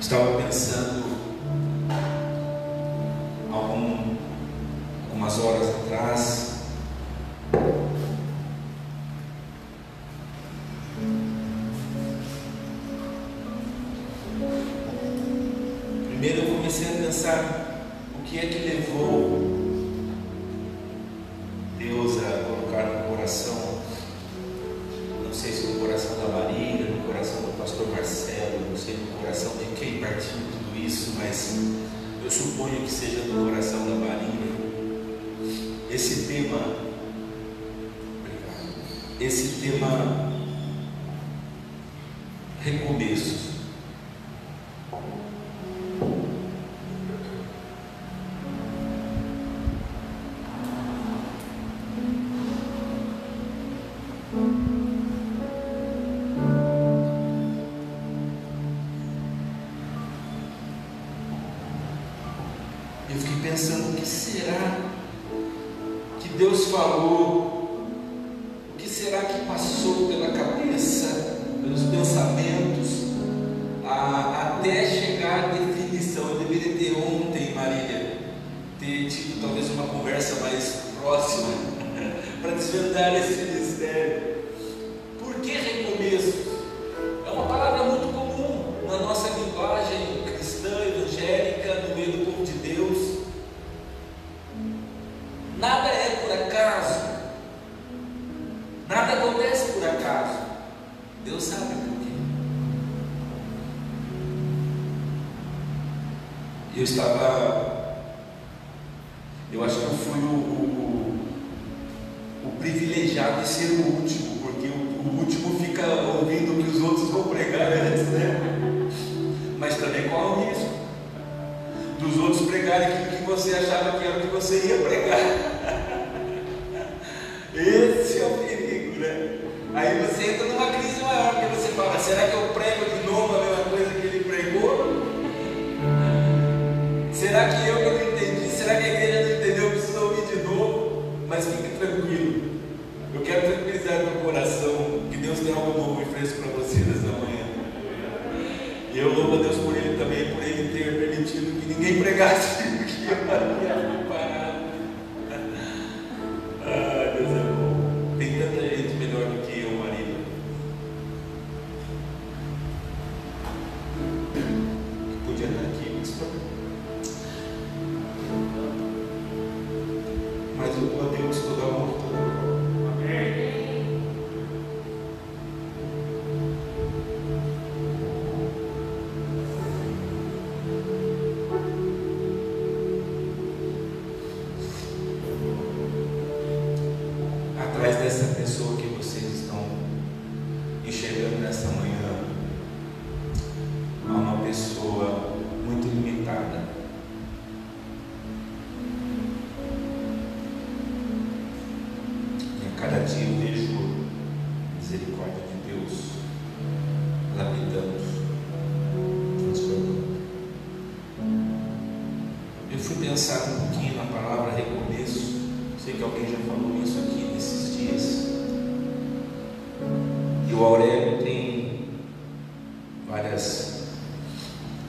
Estava pensando algumas horas atrás, primeiro eu comecei a pensar o que é que levou Deus a colocar no coração, não sei se no coração da Maria, no coração do pastor Marcelo, não sei no coração de quem partiu tudo isso, mas eu suponho que seja no coração da Maria, esse tema recomeço. Eu fiquei pensando, o que será que Deus falou? O que será que passou pela cabeça, pelos pensamentos, até chegar à definição? Eu deveria ter ontem, Maria, ter tido talvez uma conversa mais próxima para desvendar esse mistério. Por que recomeço? É uma palavra muito comum na nossa linguagem cristã, evangélica, no meio do povo de Deus. Nada é por acaso, nada acontece por acaso. Deus sabe por quê. Eu acho que eu fui o privilegiado de ser o último, porque o último fica ouvindo o que os outros vão pregar antes, né? Mas também corre o risco dos outros pregarem aquilo que você achava que era o que você ia pregar. Esse é o perigo, né? Aí você entra numa crise maior, porque você fala, será que eu prego de novo a mesma coisa que ele pregou? Será que eu não entendi? Será que a igreja não entendeu? Eu preciso ouvir de novo? Mas fique tranquilo, eu quero tranquilizar meu coração, que Deus tem algo novo e fresco para você nessa manhã. E eu louvo a Deus por Ele também, por Ele ter permitido que ninguém pregasse o que eu havia preparado. Ah, Deus é bom. Tem tanta gente melhor do que eu, marido, que podia estar aqui, mas eu dou a Deus toda a honra, toda a glória. Atrás dessa pessoa que vocês estão enxergando nessa manhã, há uma pessoa muito limitada. E a cada dia eu vejo a misericórdia de Deus lapidando, transformando. Eu fui pensar um pouquinho na palavra recomeço. Sei que alguém já falou isso aqui nesses dias. E o Aurélio tem várias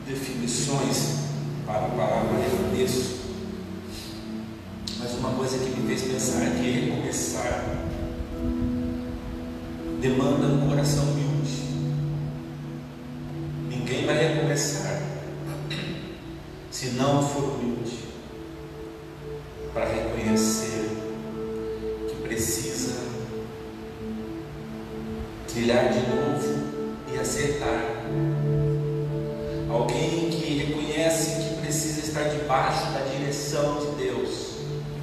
definições para a palavra recomeço. Mas uma coisa que me fez pensar é que recomeçar demanda um coração humilde. Ninguém vai recomeçar se não for humilde para reconhecer que precisa trilhar de novo e acertar. Alguém que reconhece que precisa estar debaixo da direção de Deus,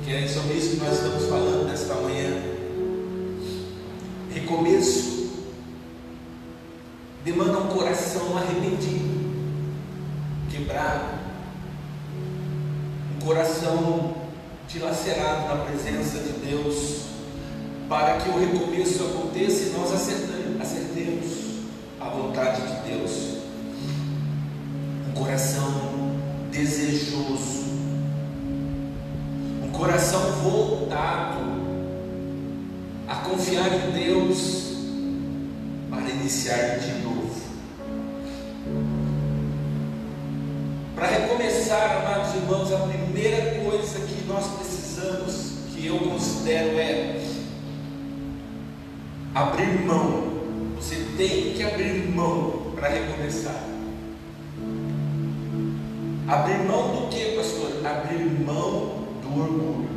que é sobre isso que nós estamos falando nesta manhã. Recomeço demanda um coração arrependido, quebrado, um coração dilacerado na presença de Deus, para que o recomeço aconteça e nós acertemos a vontade de Deus. Um coração desejoso, um coração voltado a confiar em Deus para iniciar de novo. irmãos, a primeira coisa que nós precisamos, que eu considero, é abrir mão. Você tem que abrir mão para recomeçar. Abrir mão do que, pastor? Abrir mão do orgulho.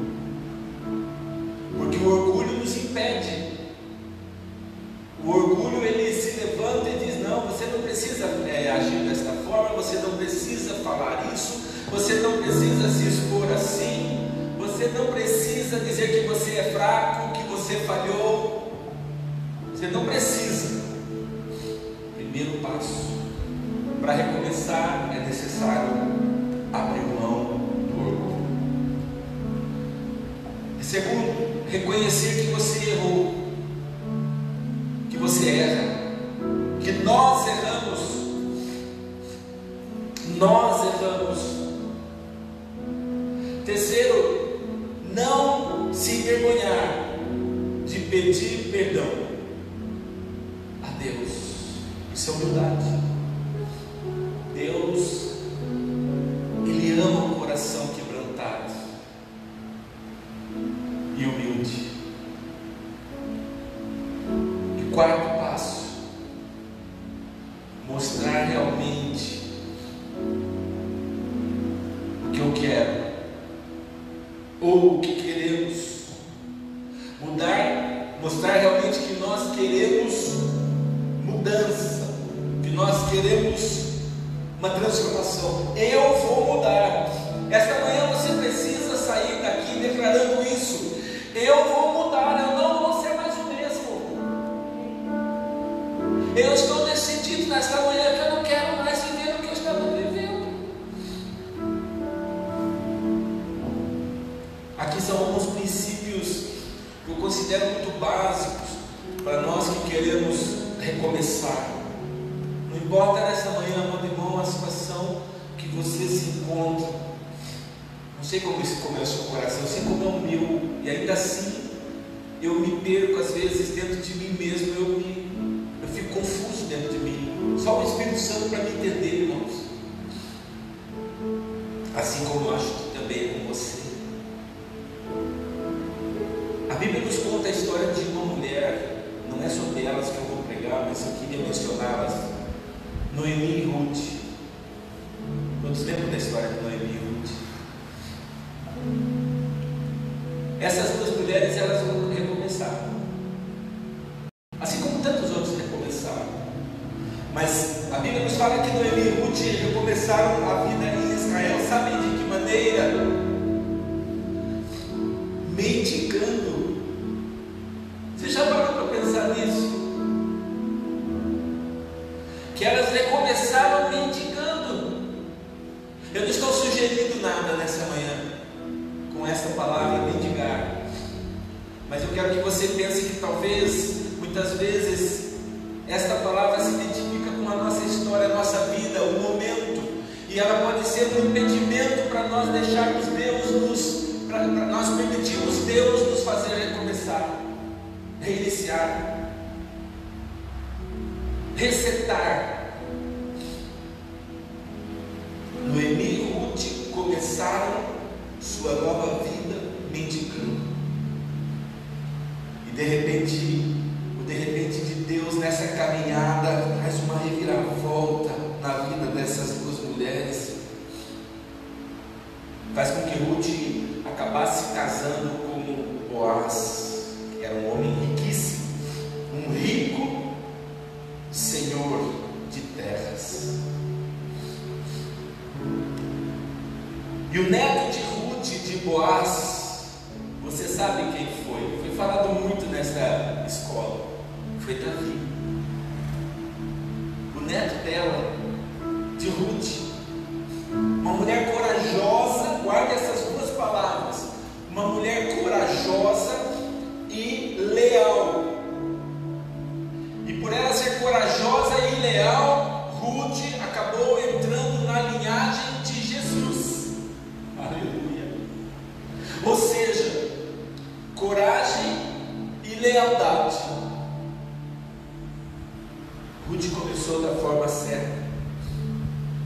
Porque o orgulho nos impede. O orgulho, ele se levanta e diz: não, você não precisa agir desta forma, você não precisa falar isso, você não precisa se expor assim, você não precisa dizer que você é fraco, que você falhou. Você não precisa. Primeiro passo para recomeçar é necessário abrir mão do orgulho. E segundo, reconhecer que você errou, que você erra, que nós erramos. Terceiro, não se envergonhar de pedir perdão a Deus. Isso é humildade. Deus, Ele ama o coração quebrantado e humilde. E quarto passo, mostrar realmente o que eu quero ou o que queremos. Mostrar realmente que nós queremos mudança, que nós queremos uma transformação. Eu vou mudar. Esta manhã você precisa sair daqui declarando isso. Eu vou mudar, eu não vou ser mais o mesmo. Eu estou decidido nesta manhã que eu não quero mais viver o que eu estava vivendo. Aqui são alguns princípios que eu considero muito básicos para nós que queremos recomeçar. Não importa nessa manhã, meu irmão, a situação que você se encontra. Não sei como isso é o seu coração, eu sei como é o meu. E ainda assim, eu me perco às vezes dentro de mim mesmo. Eu fico confuso dentro de mim. Só o Espírito Santo para me entender, irmãos. Assim como eu acho que também é com você. A Bíblia nos conta a história de uma mulher. Não é sobre elas que eu vou pregar, mas eu queria mencioná-las. Noemi e Ruth. Todos lembram da história de Noemi e Ruth? Essas duas mulheres, elas vão recomeçar, assim como tantos outros recomeçaram. Mas a Bíblia nos fala que Noemi e Ruth recomeçaram a vida em Israel. Sabem de que maneira? Mendigando. Você já parou para pensar nisso? Que elas recomeçaram mendigando. Eu não estou sugerindo nada nessa manhã com essa palavra mendigar, mas eu quero que você pense que talvez, muitas vezes, esta palavra se identifica com a nossa história, a nossa vida, o momento, e ela pode ser um impedimento para nós deixarmos Deus para nós permitirmos Deus nos fazer recomeçar, reiniciar, resetar. Noemi e Ruth começaram sua nova vida mendigando. E de repente, o de repente de Deus nessa caminhada faz uma reviravolta na vida dessas duas mulheres. Faz com que Ruth acabasse casando com Boaz, que era um homem riquíssimo, um rico senhor de terras. E o neto de Ruth, de Boaz, você sabe quem foi? Foi falado muito nessa escola. Foi Davi. O neto dela, de Ruth, uma mulher corajosa. Guarde essas duas palavras: uma mulher corajosa e leal. E por ela ser corajosa e leal, Ruth acabou entrando na linhagem de Jesus. Aleluia. Ou seja, coragem e lealdade. Ruth começou da forma certa,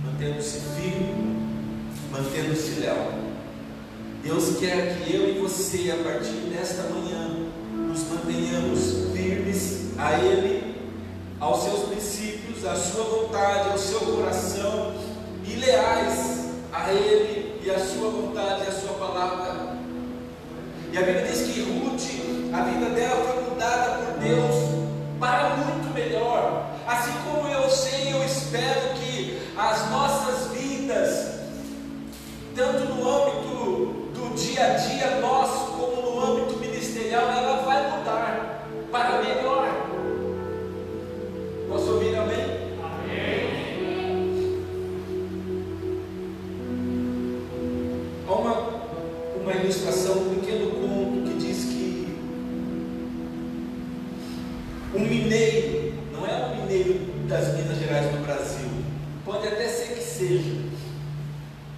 mantendo-se firme, mantendo-se leal. Deus quer que eu e você, a partir desta manhã, nos mantenhamos firmes a Ele, aos seus princípios, à sua vontade, ao seu coração, e leais a Ele e à sua vontade e à sua palavra. E a Bíblia diz que Ruth, a vida dela foi mudada por Deus para muito melhor. Assim como eu sei, eu espero que as nossas vidas, tanto no âmbito do dia a dia nosso, como no âmbito ministerial, ela vai mudar para melhor. Posso ouvir amém? Há uma ilustração, um pequeno conto que diz que um mineiro, não é um mineiro das Minas Gerais do Brasil, pode até ser que seja,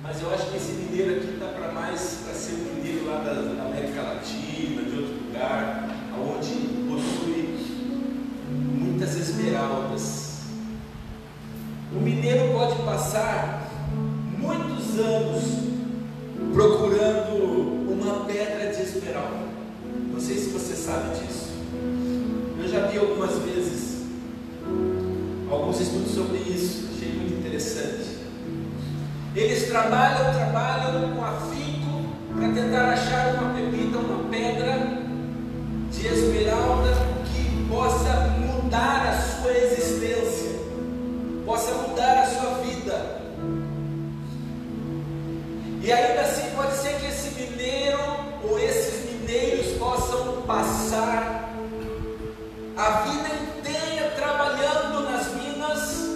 mas eu acho que esse mineiro aqui está para mais para ser um mineiro lá da América Latina, de outro lugar, onde possui muitas esmeraldas. O mineiro pode passar muitos anos procurando uma pedra de esmeralda. Não sei se você sabe disso. Eu já vi algumas vezes alguns estudos sobre isso, achei muito interessante. Eles trabalham com afinco para tentar achar uma pepita, uma pedra de esmeralda que possa mudar a sua existência, possa mudar a sua vida. E ainda assim pode ser que esse mineiro ou esses mineiros possam passar a vida inteira trabalhando nas minas,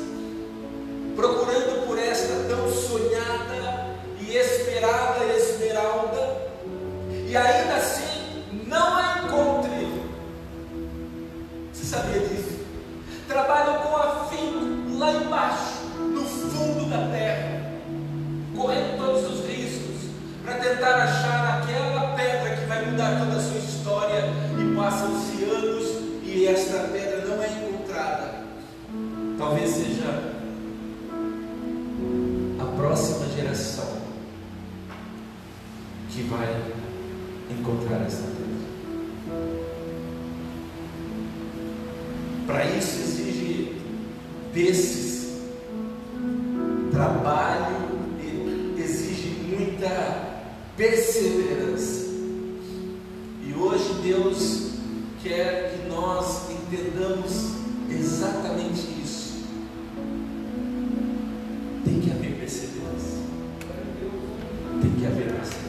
procurando por esta tão sonhada e esperada esmeralda, e ainda assim não a encontre. Você sabia disso? Trabalham com afinco lá embaixo, no fundo da terra, correndo todos os riscos para tentar achar aquela pedra que vai mudar toda a sua história, e passam-se anos e esta pedra não é encontrada. Talvez seja a próxima geração que vai encontrar esta pedra. Para isso exige desses trabalho, exige muita perseverança. E hoje Deus quer que nós entendamos exatamente isso. Tem que haver perseverança. Tem que haver perseverança.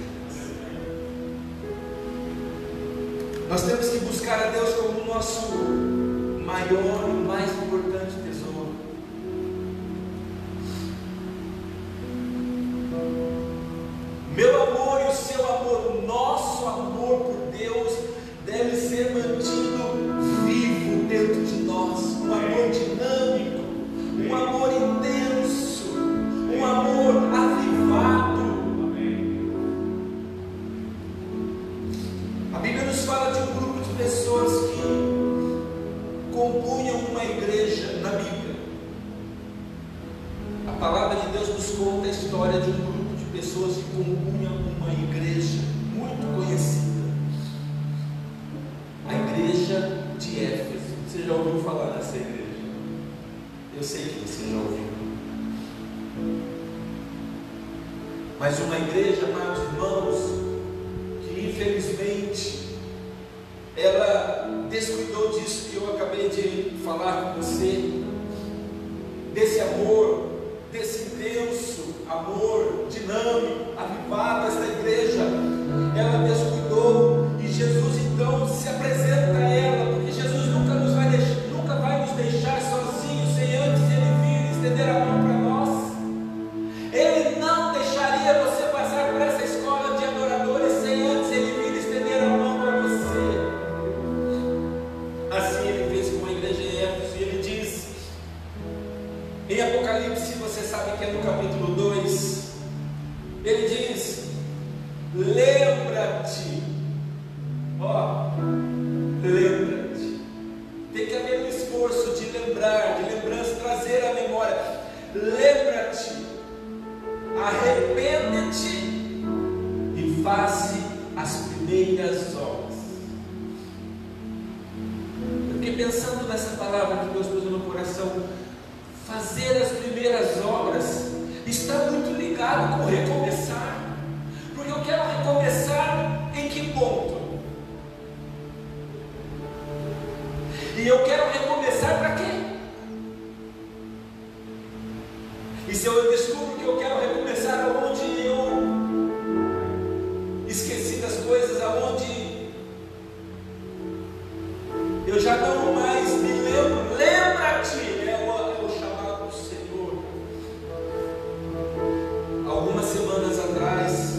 Nós temos que buscar a Deus como o nosso maior e mais importante tesouro. Meu amor e o seu amor, o nosso amor por Deus deve ser mantido vivo dentro de nós. Um amor dinâmico, um amor intenso, um amor avivado. A Bíblia nos fala de um grupo de pessoas que compunham uma igreja na Bíblia. A palavra de Deus nos conta a história de um grupo de pessoas que compunham uma igreja muito conhecida, a igreja de Éfeso. Você já ouviu falar dessa igreja? Eu sei que você já ouviu. Mas uma igreja, amados irmãos, que infelizmente ela descuidou disso que eu acabei de falar com você, desse amor, desse intenso amor dinâmico, avivado. Essa igreja, ela descuidou, e Jesus então se apresenta a ela, porque Jesus nunca vai nos deixar sozinhos sem antes Ele vir e estender a mão para nós. Ele não deixaria você passar por essa escola de adoradores sem antes Ele vir e estender a mão para você. Assim Ele fez com a igreja em Éfeso, e Ele diz em Apocalipse, você sabe que é no capítulo 2, Ele diz: lembra-te, lembra-te. Tem que haver um esforço de lembrar, de lembrança, trazer à memória. Lembra-te, arrepende-te levante e faça as primeiras obras. Eu fiquei pensando nessa palavra que Deus pôs no meu coração. Fazer as primeiras obras está muito ligado com recomeçar. Porque eu quero recomeçar em que ponto? E eu quero recomeçar para quê? E se eu descubro que eu quero recomeçar aonde eu esqueci das coisas, aonde eu já não mais me lembro, lembra-te, é o chamado do Senhor. Algumas semanas atrás,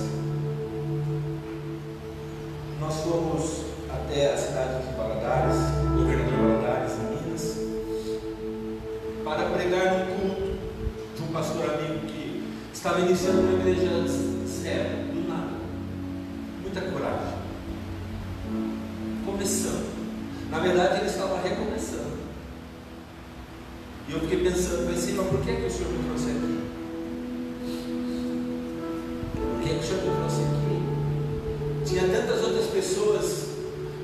nós fomos até a cidade de Valadares, Governador Valadares, em Minas, para pregar no culto de um pastor amigo que estava iniciando uma igreja séria, do nada, muita coragem, começando. Na verdade, ele estava recomeçando. E eu fiquei pensando, Senhor, por que o Senhor me trouxe aqui? Por que o Senhor me trouxe aqui? Tinha tantas outras pessoas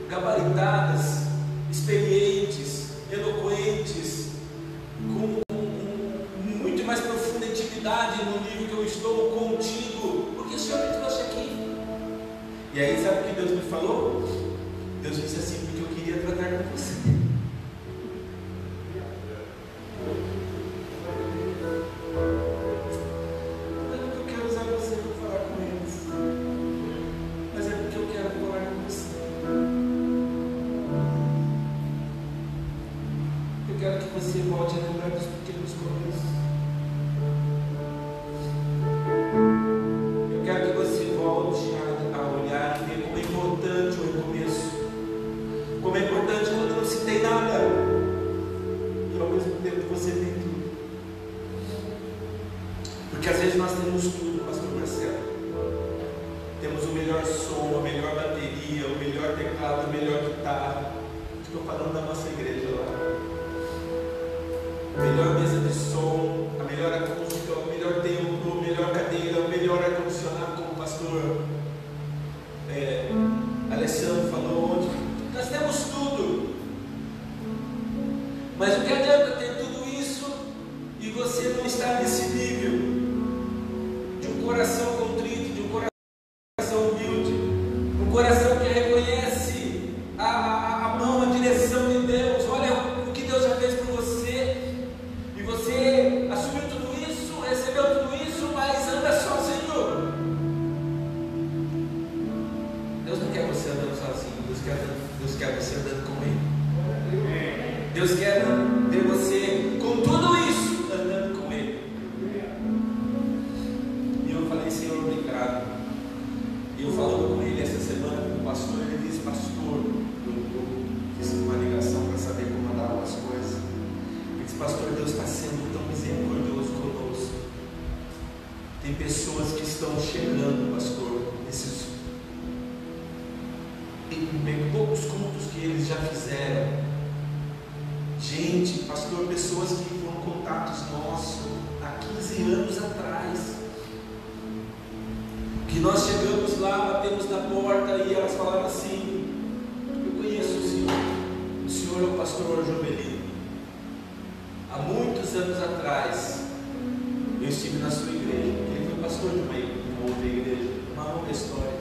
gabaritadas, experientes, eloquentes, com muito mais profunda intimidade no nível que eu estou contigo. Por que o Senhor me trouxe aqui? E aí, sabe o que Deus me falou? Deus disse assim, porque eu queria tratar com você. Não é porque eu quero usar você para falar com eles, mas é porque eu quero falar com você. Eu quero que você volte a lembrar dos pequenos começos. Eu quero que você volte a olhar e ver como é importante o recomeço. Como é importante quando não se tem nada e ao mesmo tempo você tem tudo. Porque às vezes nós temos tudo, pastor Marcelo. Temos o melhor som, a melhor bateria, o melhor teclado, a melhor guitarra. Estou falando da nossa igreja lá. A melhor mesa de som, a melhor acústica, o melhor templo, a melhor cadeira, o melhor ar-condicionado, como o pastor Alessandro falou ontem. Nós temos tudo. Mas o que adianta ter tudo isso e você não estar nesse nível de um coração contrito, de um coração humilde, um coração que reconhece a mão, a direção de Deus. Olha o que Deus já fez por você, e você assumiu tudo isso, recebeu tudo isso, mas anda sozinho. Deus não quer você andando sozinho, Deus quer você andando com Ele. Deus quer ver você com tudo isso andando com Ele. E eu falei, Senhor, obrigado. E eu falando com Ele essa semana com o pastor, ele disse, pastor, eu fiz uma ligação para saber como andavam as coisas. Ele disse, pastor, Deus está sendo tão misericordioso conosco. Tem pessoas que estão chegando, pastor, nesses em poucos cultos que eles já fizeram. Gente, pastor, pessoas que foram contatos nossos há 15 anos atrás, que nós chegamos lá, batemos na porta e elas falaram assim, eu conheço o senhor é o pastor Jovelino. Há muitos anos atrás eu estive na sua igreja. Ele foi pastor de uma outra igreja, uma longa história.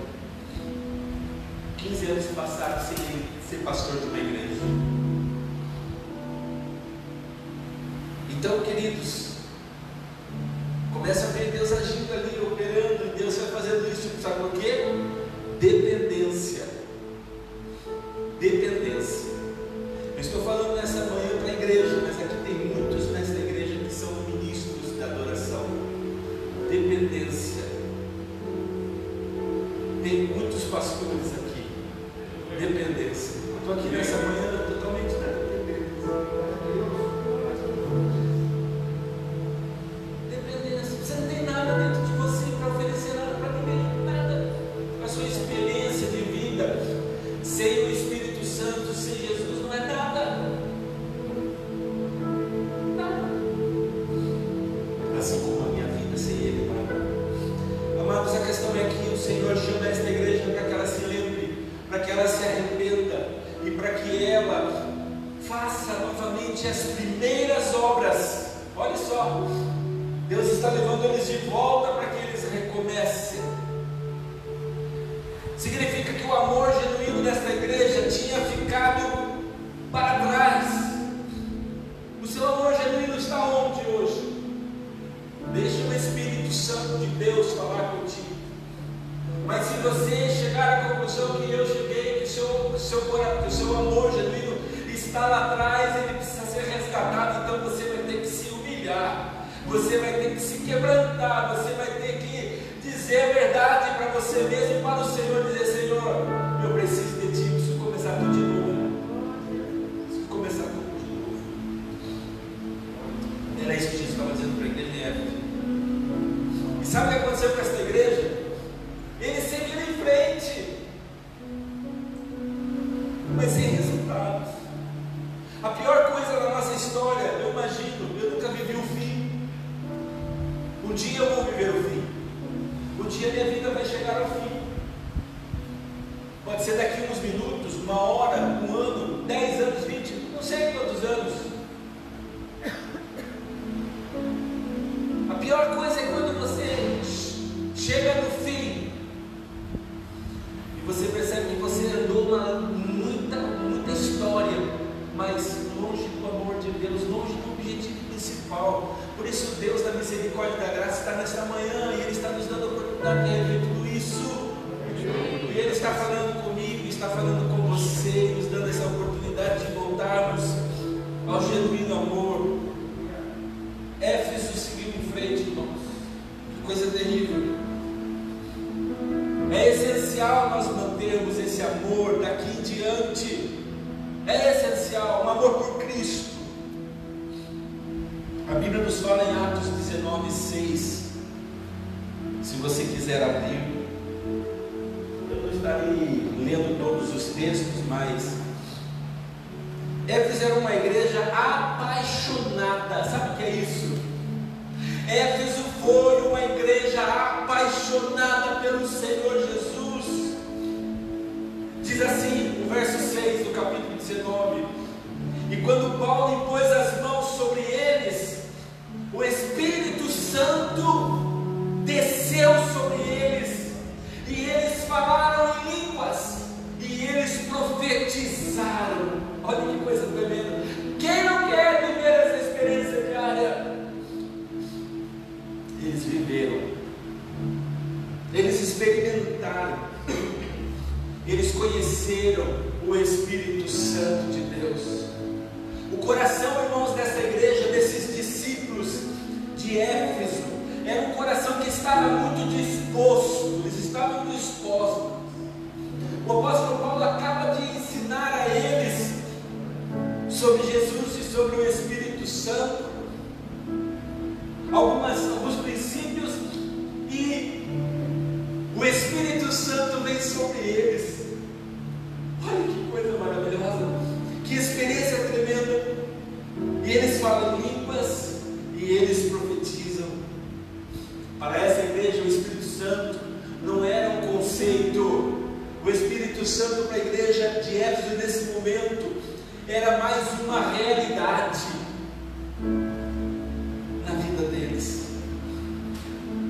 15 anos passaram sem ser pastor de uma igreja. Então, queridos, começa a ver Deus agindo ali, operando, e Deus vai fazendo isso, sabe por quê? Dependência. Dependência. Eu estou falando nessa manhã para a igreja, mas aqui tem muitos nessa igreja que são ministros da adoração. Dependência. Tem muitos pastores aqui. Dependência. Eu estou aqui nessa manhã totalmente na dependência. Dependência. Você não tem nada dentro de você para oferecer nada para ninguém. Nada. A sua experiência de vida sem o Espírito Santo, sem Jesus, não é nada. Nada. Assim como a minha vida sem Ele, Pai. Amados, ver que o Senhor chama esta igreja para que ela se lembre, para que ela se arrependa e para que ela faça novamente as primeiras obras. Olha só, Deus está levando eles de volta para que eles recomecem. Significa que o amor genuíno desta igreja tinha ficado para trás. O seu amor genuíno está onde hoje? Deixa o Espírito Santo de Deus falar contigo. Mas se você chegar à conclusão que eu cheguei, que o seu amor genuíno está lá atrás, ele precisa ser resgatado, então você vai ter que se humilhar, você vai ter que se quebrantar, você vai ter que dizer a verdade para você mesmo e para o Senhor, dizer: Senhor, eu preciso de Ti, preciso começar tudo de novo, preciso começar tudo de novo. Era isso que Jesus estava dizendo para a igreja de Éfeso. E sabe o que aconteceu com esta igreja? Eles seguiram em frente, mas sem resultados. A pior coisa da nossa história, eu imagino, eu nunca vivi o fim. Um dia eu vou viver o fim. Um dia minha vida vai chegar ao fim. Pode ser daqui uns minutos, uma hora, um ano, 10 anos, 20, não sei quantos anos. A pior coisa é quando você chega no fim e você percebe que você andou muita história, mas longe do amor de Deus, longe do objetivo principal. Por isso Deus da misericórdia e da graça está nesta manhã, e Ele está nos dando a oportunidade de rever tudo isso, e Ele está falando comigo, está falando com você, nos dando essa oportunidade de voltarmos ao genuíno amor. Éfeso seguiu em frente, irmãos. Que coisa terrível. É essencial nós mantermos esse amor daqui em diante. É essencial, um amor por Cristo. A Bíblia nos fala em Atos 19:6. Se você quiser abrir, eu não estarei lendo todos os textos, mas Éfeso era uma igreja apaixonada. Sabe o que é isso? Éfeso foi uma igreja apaixonada pelo Senhor Jesus. Diz assim o verso 6 do capítulo 19: e quando Paulo impôs as mãos sobre eles, o Espírito Santo desceu sobre eles, e eles falaram em línguas, e eles profetizaram. Olha que coisa tremenda. Quem não quer viver essa experiência diária? Eles viveram, eles experimentaram, eles conheceram o Espírito Santo de Deus. O coração, irmãos, dessa igreja, desses discípulos de Éfeso, era um coração que estava muito disposto, eles estavam dispostos. O apóstolo Paulo acaba de ensinar a eles sobre Jesus e sobre o Espírito Santo, alguns princípios, e o Espírito Santo vem sobre eles. Olha que coisa maravilhosa, que experiência tremenda. E eles falam línguas e eles profetizam. Para essa igreja, o Espírito Santo não era um conceito. O Espírito Santo para a igreja de Éfeso nesse momento era mais uma realidade na vida deles.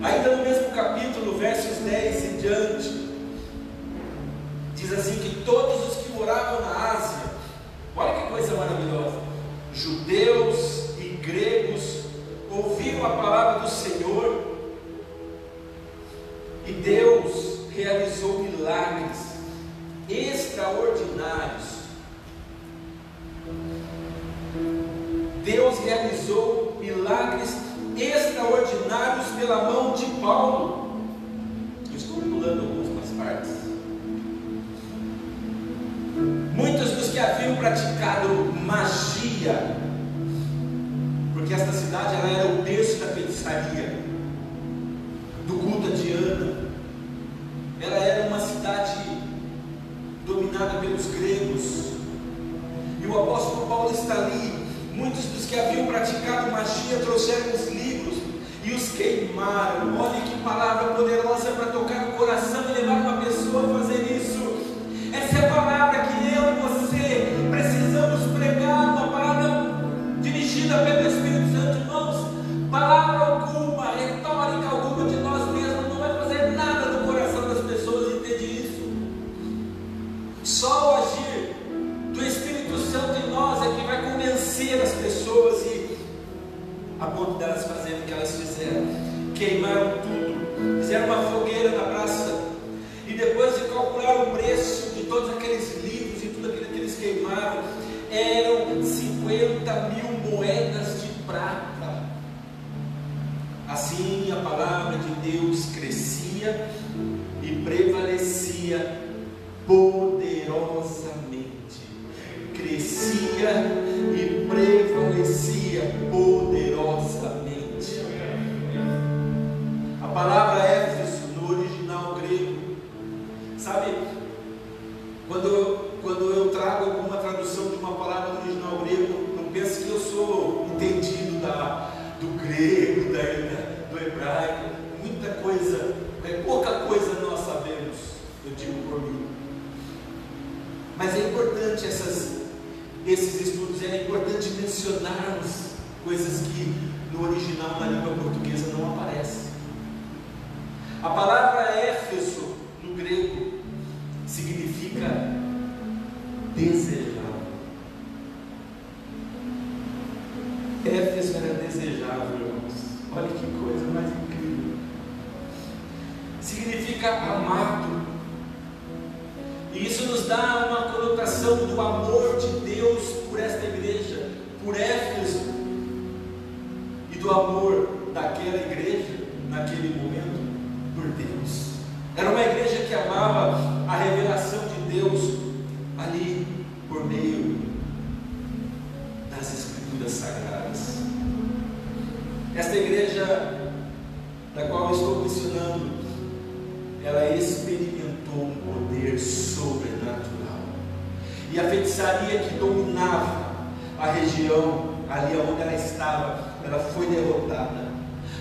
Ainda no mesmo capítulo, versos 10 em diante, diz assim que todos os que moravam na Ásia, olha que coisa maravilhosa, judeus e gregos, ouviram a palavra do Senhor, e Deus realizou milagres extraordinários. Deus realizou milagres extraordinários pela mão de Paulo. Eu estou pulando algumas partes. Muitos dos que haviam praticado magia, porque esta cidade ela era o berço da feitiçaria, do culto a Diana, ela era uma cidade dominada pelos gregos, e o apóstolo Paulo está ali. Muitos dos que haviam praticado magia trouxeram os livros e os queimaram. Olha que palavra poderosa para tocar o coração palavra alguma, retórica alguma de nós mesmos não vai fazer nada no coração das pessoas, entende isso? Só o agir do Espírito Santo em nós é que vai convencer as pessoas, e a ponto delas fazerem o que elas fizeram. Queimaram tudo, fizeram uma fogueira na praça, e depois de calcular o preço de todos aqueles livros e tudo aquilo que eles queimaram, eram 50.000 moedas de prata. Assim a palavra de Deus crescia e prevalecia poderosamente. Crescia e prevalecia poderosamente. A palavra Éfeso no original grego, sabe, quando eu trago alguma tradução de uma palavra no original grego, não pense que eu sou entendido do grego, do hebraico. Muita coisa, pouca coisa nós sabemos, eu digo por mim. Mas é importante esses estudos, é importante mencionarmos coisas que no original, na língua portuguesa, não aparecem. A palavra Éfeso no grego significa desejável. Éfeso era desejável, irmãos. Olha que coisa mais incrível. Significa amado. E isso nos dá uma conotação do amor de Deus por esta igreja, por Éfeso, e do amor daquela igreja, naquele momento, por Deus. Era uma igreja que amava a revelação de Deus ali, por meio das Escrituras Sagradas. Esta igreja, da qual eu estou mencionando, ela experimentou um poder sobrenatural, e a feitiçaria que dominava a região ali onde ela estava, ela foi derrotada.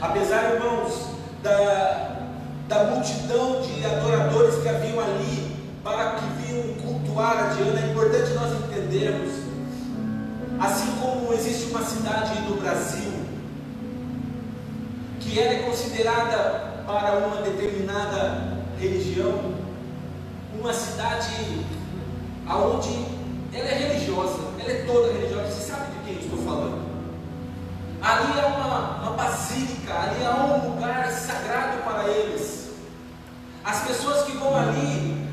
Apesar, irmãos, da multidão de adoradores que haviam ali, para que vinham cultuar a Diana, é importante nós entendermos, assim como existe uma cidade no Brasil que ela é considerada para uma determinada religião, uma cidade aonde ela é religiosa, ela é toda religiosa. Você sabe de quem eu estou falando? Ali é uma basílica, ali é um lugar sagrado para eles. As pessoas que vão ali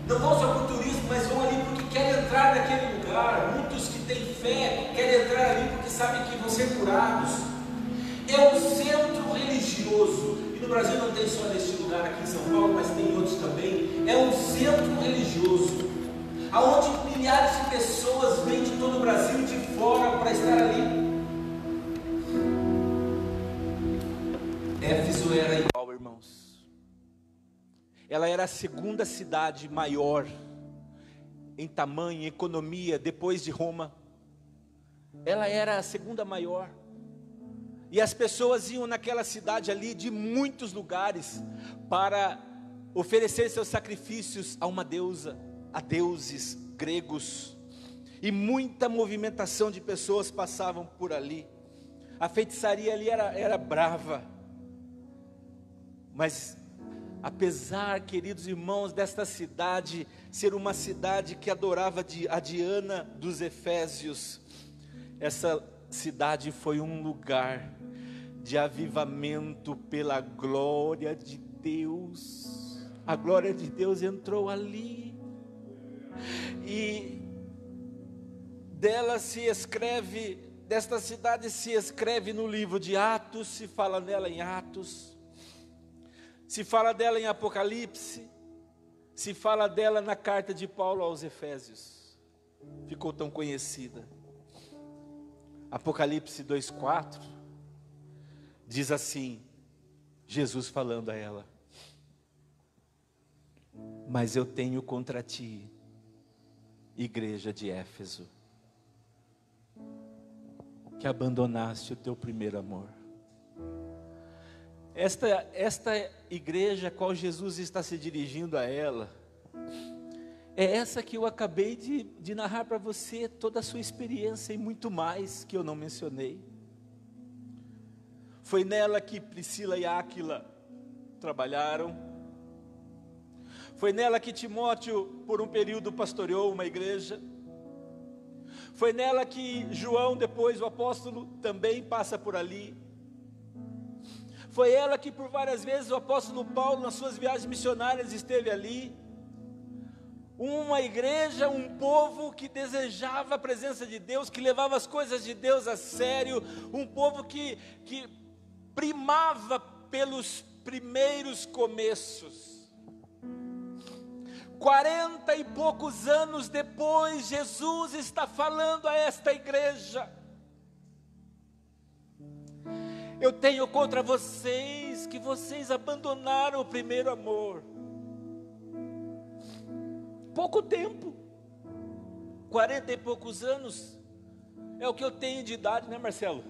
não vão só por turismo, mas vão ali porque querem entrar naquele lugar. Muitos que têm fé querem entrar ali porque sabem que vão ser curados. É um centro religioso, e no Brasil não tem só neste lugar aqui em São Paulo, mas tem outros também. É um centro religioso, aonde milhares de pessoas vêm de todo o Brasil e de fora para estar ali. Éfeso era igual, irmãos. Ela era a segunda cidade maior em tamanho, em economia, depois de Roma. Ela era a segunda maior. E as pessoas iam naquela cidade ali de muitos lugares para oferecer seus sacrifícios a uma deusa, a deuses gregos. E muita movimentação de pessoas passavam por ali. A feitiçaria ali era brava. Mas apesar, queridos irmãos, desta cidade ser uma cidade que adorava a Diana dos Efésios, essa cidade foi um lugar de avivamento pela glória de Deus. A glória de Deus entrou ali, e desta cidade se escreve no livro de Atos, se fala nela em Atos, se fala dela em Apocalipse, se fala dela na carta de Paulo aos Efésios. Ficou tão conhecida. Apocalipse 2:4 diz assim, Jesus falando a ela: mas eu tenho contra ti, igreja de Éfeso, que abandonaste o teu primeiro amor. Esta igreja a qual Jesus está se dirigindo a ela, é essa que eu acabei de narrar para você, toda a sua experiência e muito mais que eu não mencionei. Foi nela que Priscila e Áquila trabalharam. Foi nela que Timóteo, por um período, pastoreou uma igreja. Foi nela que João, depois o apóstolo, também passa por ali. Foi ela que por várias vezes o apóstolo Paulo, nas suas viagens missionárias, esteve ali. Uma igreja, um povo que desejava a presença de Deus, que levava as coisas de Deus a sério. Um povo que primava pelos primeiros começos. 40 e poucos anos depois, Jesus está falando a esta igreja: eu tenho contra vocês que vocês abandonaram o primeiro amor. Pouco tempo, 40 e poucos anos, é o que eu tenho de idade, né, Marcelo?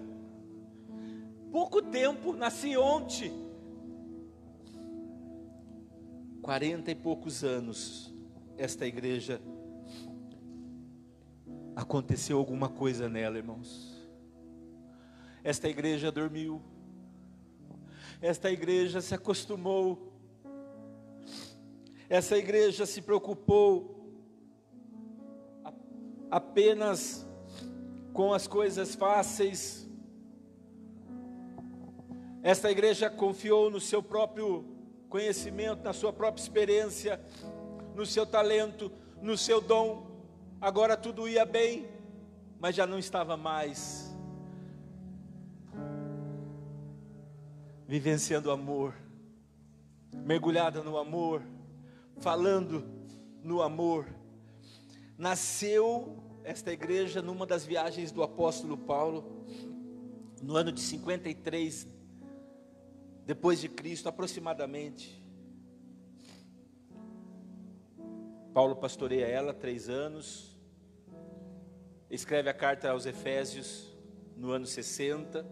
Pouco tempo, nasci ontem. 40 e poucos anos, esta igreja, aconteceu alguma coisa nela, irmãos. Esta igreja dormiu, esta igreja se acostumou, essa igreja se preocupou apenas com as coisas fáceis. Esta igreja confiou no seu próprio conhecimento, na sua própria experiência, no seu talento, no seu dom. Agora tudo ia bem, mas já não estava mais vivenciando o amor, mergulhada no amor, falando no amor. Nasceu esta igreja numa das viagens do apóstolo Paulo, no ano de 53 depois de Cristo, aproximadamente. Paulo pastoreia ela 3 anos, escreve a carta aos Efésios no ano 60,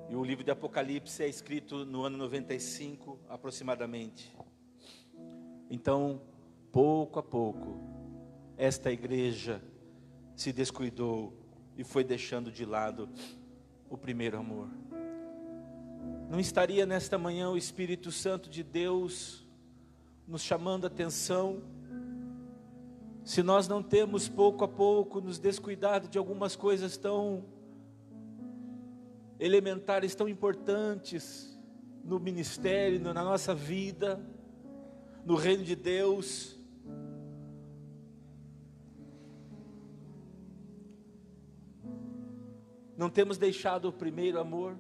e o livro de Apocalipse é escrito no ano 95 aproximadamente. Então, pouco a pouco, esta igreja se descuidou e foi deixando de lado o primeiro amor. Não estaria nesta manhã o Espírito Santo de Deus nos chamando a atenção, se nós não temos pouco a pouco nos descuidado de algumas coisas tão elementares, tão importantes no ministério, na nossa vida, no reino de Deus. Não temos deixado o primeiro amor.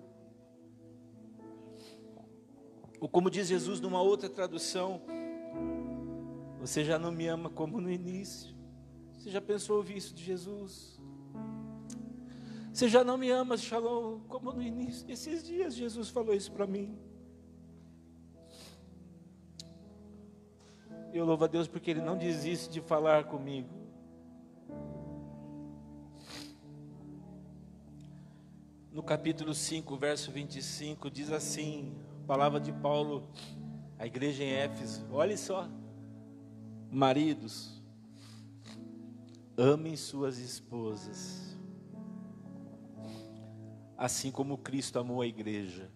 Ou como diz Jesus numa outra tradução: você já não me ama como no início. Você já pensou ouvir isso de Jesus? Você já não me ama, Shalom, como no início. Esses dias Jesus falou isso para mim. Eu louvo a Deus porque Ele não desiste de falar comigo. No capítulo 5, verso 25, diz assim, palavra de Paulo à igreja em Éfeso: olha só, maridos, amem suas esposas, assim como Cristo amou a igreja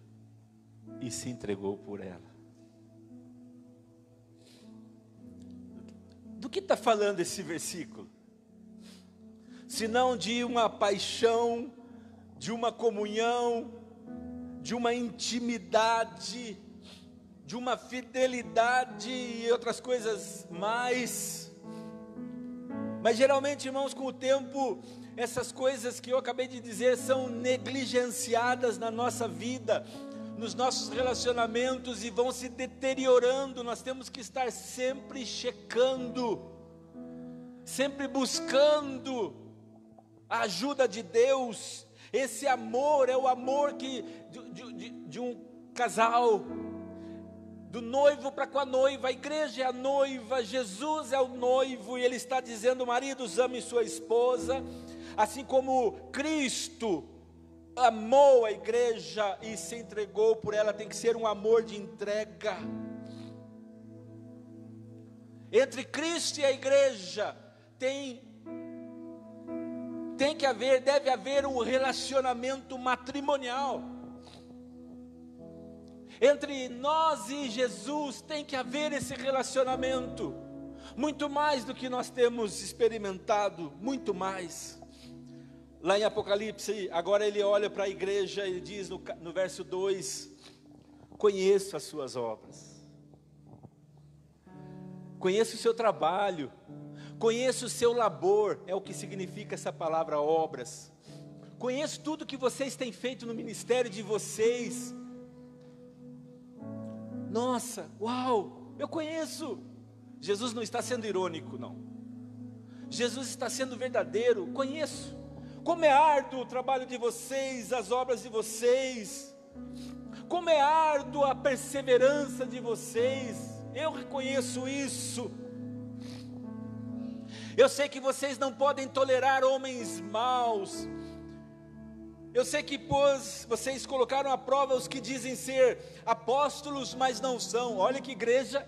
e se entregou por ela. Do que está falando esse versículo? Senão de uma paixão, de uma comunhão, de uma intimidade, de uma fidelidade e outras coisas mais. Mas geralmente, irmãos, com o tempo, essas coisas que eu acabei de dizer são negligenciadas na nossa vida, nos nossos relacionamentos, e vão se deteriorando. Nós temos que estar sempre checando, sempre buscando a ajuda de Deus. Esse amor é o amor de um casal, do noivo para com a noiva. A igreja é a noiva, Jesus é o noivo, e Ele está dizendo: maridos, amem sua esposa, assim como Cristo amou a igreja e se entregou por ela. Tem que ser um amor de entrega. Entre Cristo e a igreja tem deve haver um relacionamento matrimonial. Entre nós e Jesus tem que haver esse relacionamento, muito mais do que nós temos experimentado, muito mais. Lá em Apocalipse, agora ele olha para a igreja e diz no verso 2, conheço as suas obras, conheço o seu trabalho, conheço o seu labor, é o que significa essa palavra obras. Conheço tudo que vocês têm feito no ministério de vocês. Nossa, uau, eu conheço. Jesus não está sendo irônico, não. Jesus está sendo verdadeiro. Conheço. Como é árduo o trabalho de vocês, as obras de vocês. Como é árdua a perseverança de vocês. Eu reconheço isso. Eu sei que vocês não podem tolerar homens maus. Eu sei que vocês colocaram à prova os que dizem ser apóstolos, mas não são. Olha que igreja,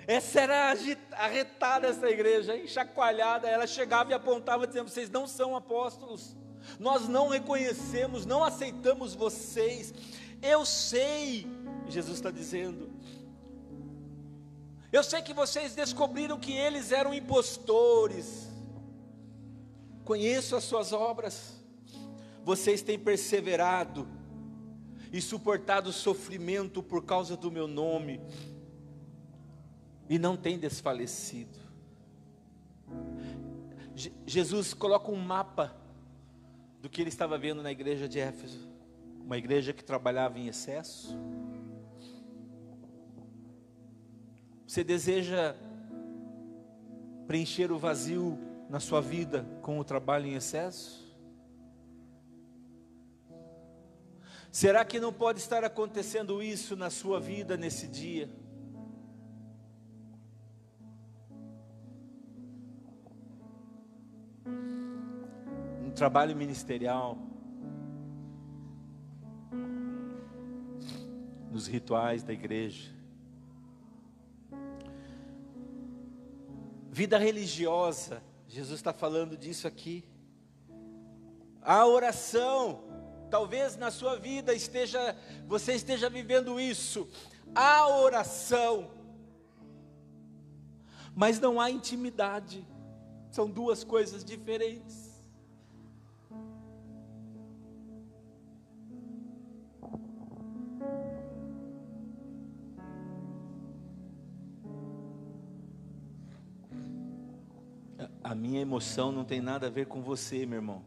essa era arretada, essa igreja, hein? Chacoalhada. Ela chegava e apontava dizendo, vocês não são apóstolos. Nós não reconhecemos, não aceitamos vocês. Eu sei, Jesus está dizendo. Eu sei que vocês descobriram que eles eram impostores. Conheço as suas obras. Vocês têm perseverado e suportado sofrimento por causa do meu nome e não têm desfalecido. Jesus coloca um mapa do que ele estava vendo na igreja de Éfeso, uma igreja que trabalhava em excesso. Você deseja preencher o vazio na sua vida com o trabalho em excesso? Será que não pode estar acontecendo isso na sua vida nesse dia? Um trabalho ministerial, nos rituais da igreja, vida religiosa. Jesus está falando disso aqui. A oração, talvez na sua vida você esteja vivendo isso, a oração, mas não há intimidade, são duas coisas diferentes. A minha emoção não tem nada a ver com você, meu irmão.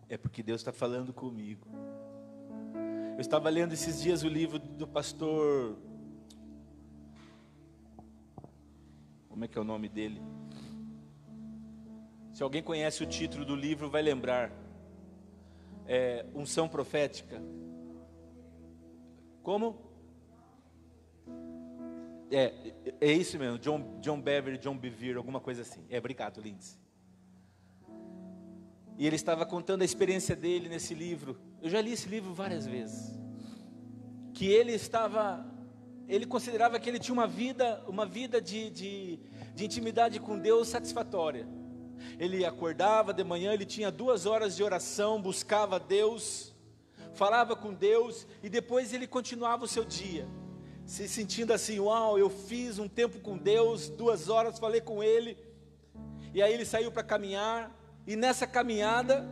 É porque Deus está falando comigo. Eu estava lendo esses dias o livro do pastor, como é que é o nome dele? Se alguém conhece o título do livro vai lembrar. Unção Profética. Como? É isso mesmo, John Bevere, alguma coisa assim. Obrigado, Lindsay. E ele estava contando a experiência dele nesse livro. Eu já li esse livro várias vezes. Que ele considerava que ele tinha uma vida de intimidade com Deus satisfatória. Ele acordava de manhã, ele tinha 2 horas de oração, buscava Deus, falava com Deus, e depois ele continuava o seu dia, se sentindo assim, uau, eu fiz um tempo com Deus, 2 horas, falei com Ele. E aí ele saiu para caminhar, e nessa caminhada,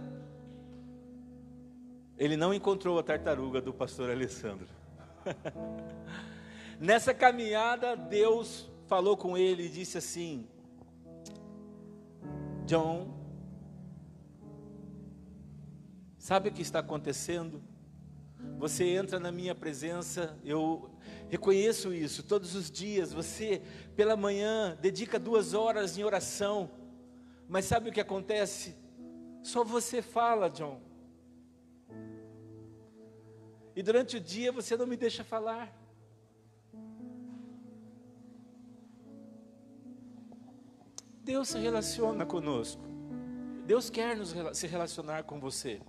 ele não encontrou a tartaruga do pastor Alessandro. Nessa caminhada, Deus falou com ele e disse assim: John, sabe o que está acontecendo? Você entra na minha presença, eu reconheço isso, todos os dias, você pela manhã dedica 2 horas em oração, mas sabe o que acontece? Só você fala, John, e durante o dia você não me deixa falar. Deus se relaciona conosco, Deus quer se relacionar com você.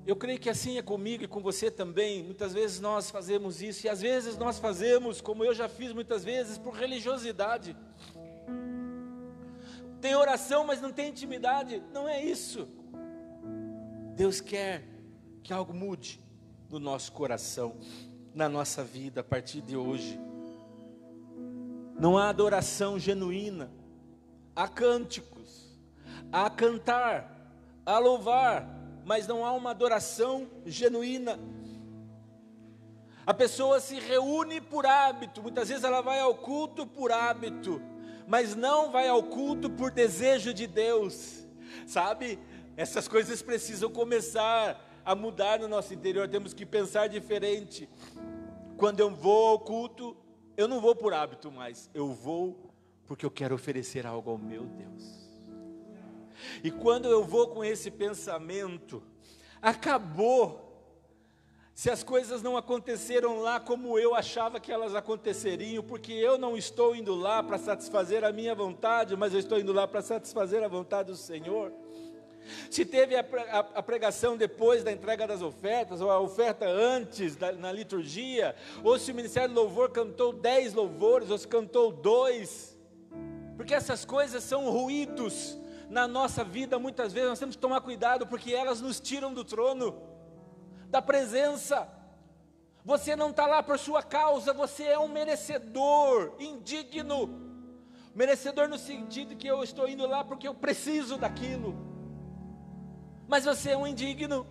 Eu creio que assim é comigo e com você também. Muitas vezes nós fazemos isso, e às vezes nós fazemos, como eu já fiz muitas vezes, por religiosidade. tem oração, mas não tem intimidade. Não é isso. Deus quer que algo mude no nosso coração, na nossa vida a partir de hoje. Não há adoração genuína, há cânticos, há cantar, há louvar, mas não há uma adoração genuína. A pessoa se reúne por hábito, muitas vezes ela vai ao culto por hábito, mas não vai ao culto por desejo de Deus, sabe? Essas coisas precisam começar a mudar no nosso interior, temos que pensar diferente. Quando eu vou ao culto, eu não vou por hábito mais, eu vou porque eu quero oferecer algo ao meu Deus. E quando eu vou com esse pensamento, acabou. Se as coisas não aconteceram lá como eu achava que elas aconteceriam, porque eu não estou indo lá para satisfazer a minha vontade, mas eu estou indo lá para satisfazer a vontade do Senhor. Se teve a pregação depois da entrega das ofertas, ou a oferta antes, na liturgia, ou se o Ministério do Louvor cantou 10 louvores, ou se cantou 2, porque essas coisas são ruídos na nossa vida, muitas vezes nós temos que tomar cuidado, porque elas nos tiram do trono, da presença. Você não está lá por sua causa, você é um merecedor, indigno, merecedor no sentido que eu estou indo lá porque eu preciso daquilo, mas você é um indigno.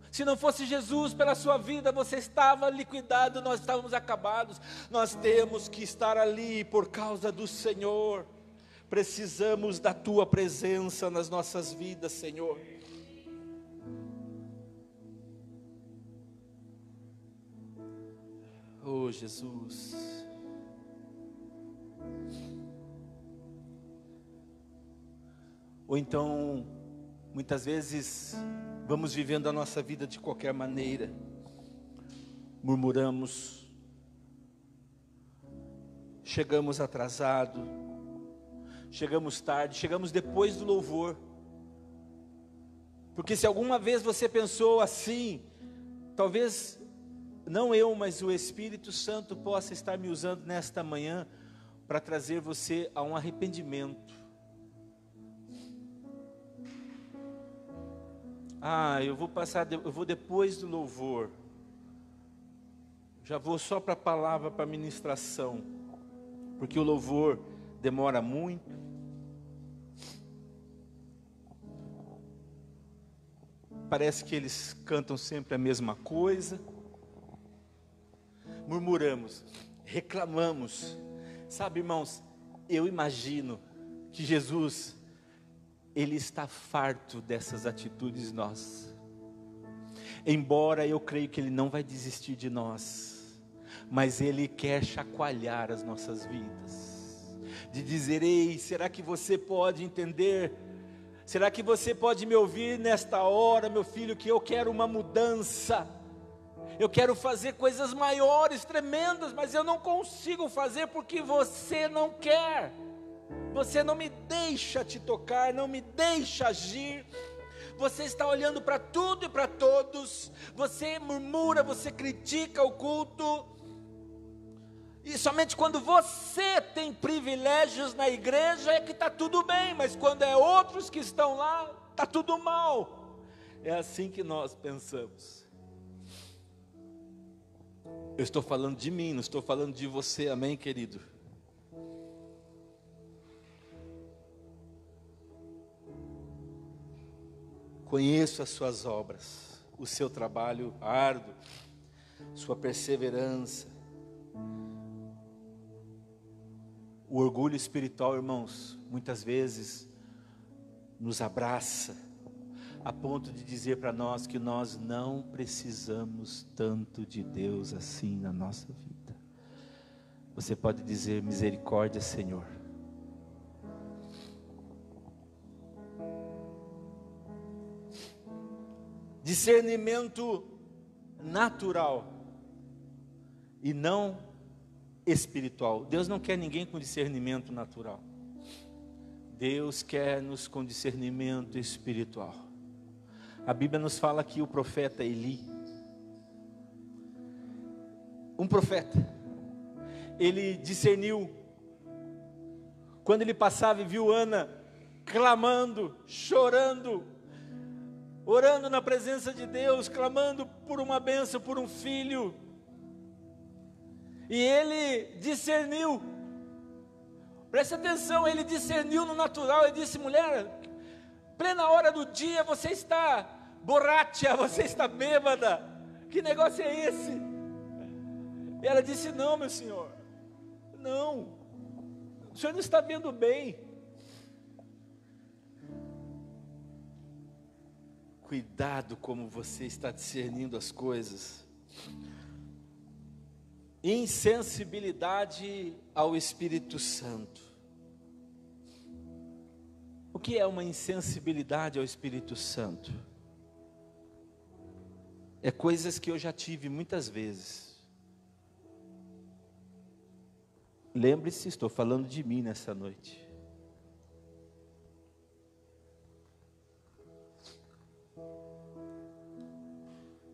Se não fosse Jesus pela sua vida, você estava liquidado, nós estávamos acabados. Nós temos que estar ali por causa do Senhor, precisamos da tua presença nas nossas vidas, Senhor. Oh Jesus, ou então, muitas vezes, vamos vivendo a nossa vida de qualquer maneira, murmuramos, chegamos atrasado, chegamos tarde, chegamos depois do louvor, porque se alguma vez você pensou assim, talvez não eu, mas o Espírito Santo possa estar me usando nesta manhã para trazer você a um arrependimento. Eu vou depois do louvor, já vou só para a palavra, para a ministração, porque o louvor demora muito. Parece que eles cantam sempre a mesma coisa. Murmuramos, reclamamos. Sabe, irmãos, eu imagino que Jesus, Ele está farto dessas atitudes nossas. Embora eu creio que Ele não vai desistir de nós, mas Ele quer chacoalhar as nossas vidas, de dizer: ei, será que você pode entender? Será que você pode me ouvir nesta hora, meu filho, que eu quero uma mudança? Eu quero fazer coisas maiores, tremendas, mas eu não consigo fazer porque você não quer. Você não me deixa te tocar, não me deixa agir. Você está olhando para tudo e para todos. Você murmura, você critica o culto. E somente quando você tem privilégios na igreja é que está tudo bem, mas quando é outros que estão lá, está tudo mal. É assim que nós pensamos. Eu estou falando de mim, não estou falando de você, amém, querido? Conheço as suas obras, o seu trabalho árduo, sua perseverança. O orgulho espiritual, irmãos, muitas vezes nos abraça, a ponto de dizer para nós que nós não precisamos tanto de Deus assim na nossa vida. Você pode dizer: misericórdia, Senhor. Discernimento natural e não espiritual. Deus não quer ninguém com discernimento natural. Deus quer-nos com discernimento espiritual. A Bíblia nos fala que o profeta Eli, um profeta, ele discerniu, quando ele passava e viu Ana clamando, chorando, orando na presença de Deus, clamando por uma bênção, por um filho. E ele discerniu, preste atenção, ele discerniu no natural, ele disse: mulher, plena hora do dia você está borracha, você está bêbada, que negócio é esse? E ela disse: não, meu senhor, não, o senhor não está vendo bem. Cuidado como você está discernindo as coisas. Insensibilidade ao Espírito Santo. O que é uma insensibilidade ao Espírito Santo? É coisas que eu já tive muitas vezes. Lembre-se, estou falando de mim nessa noite.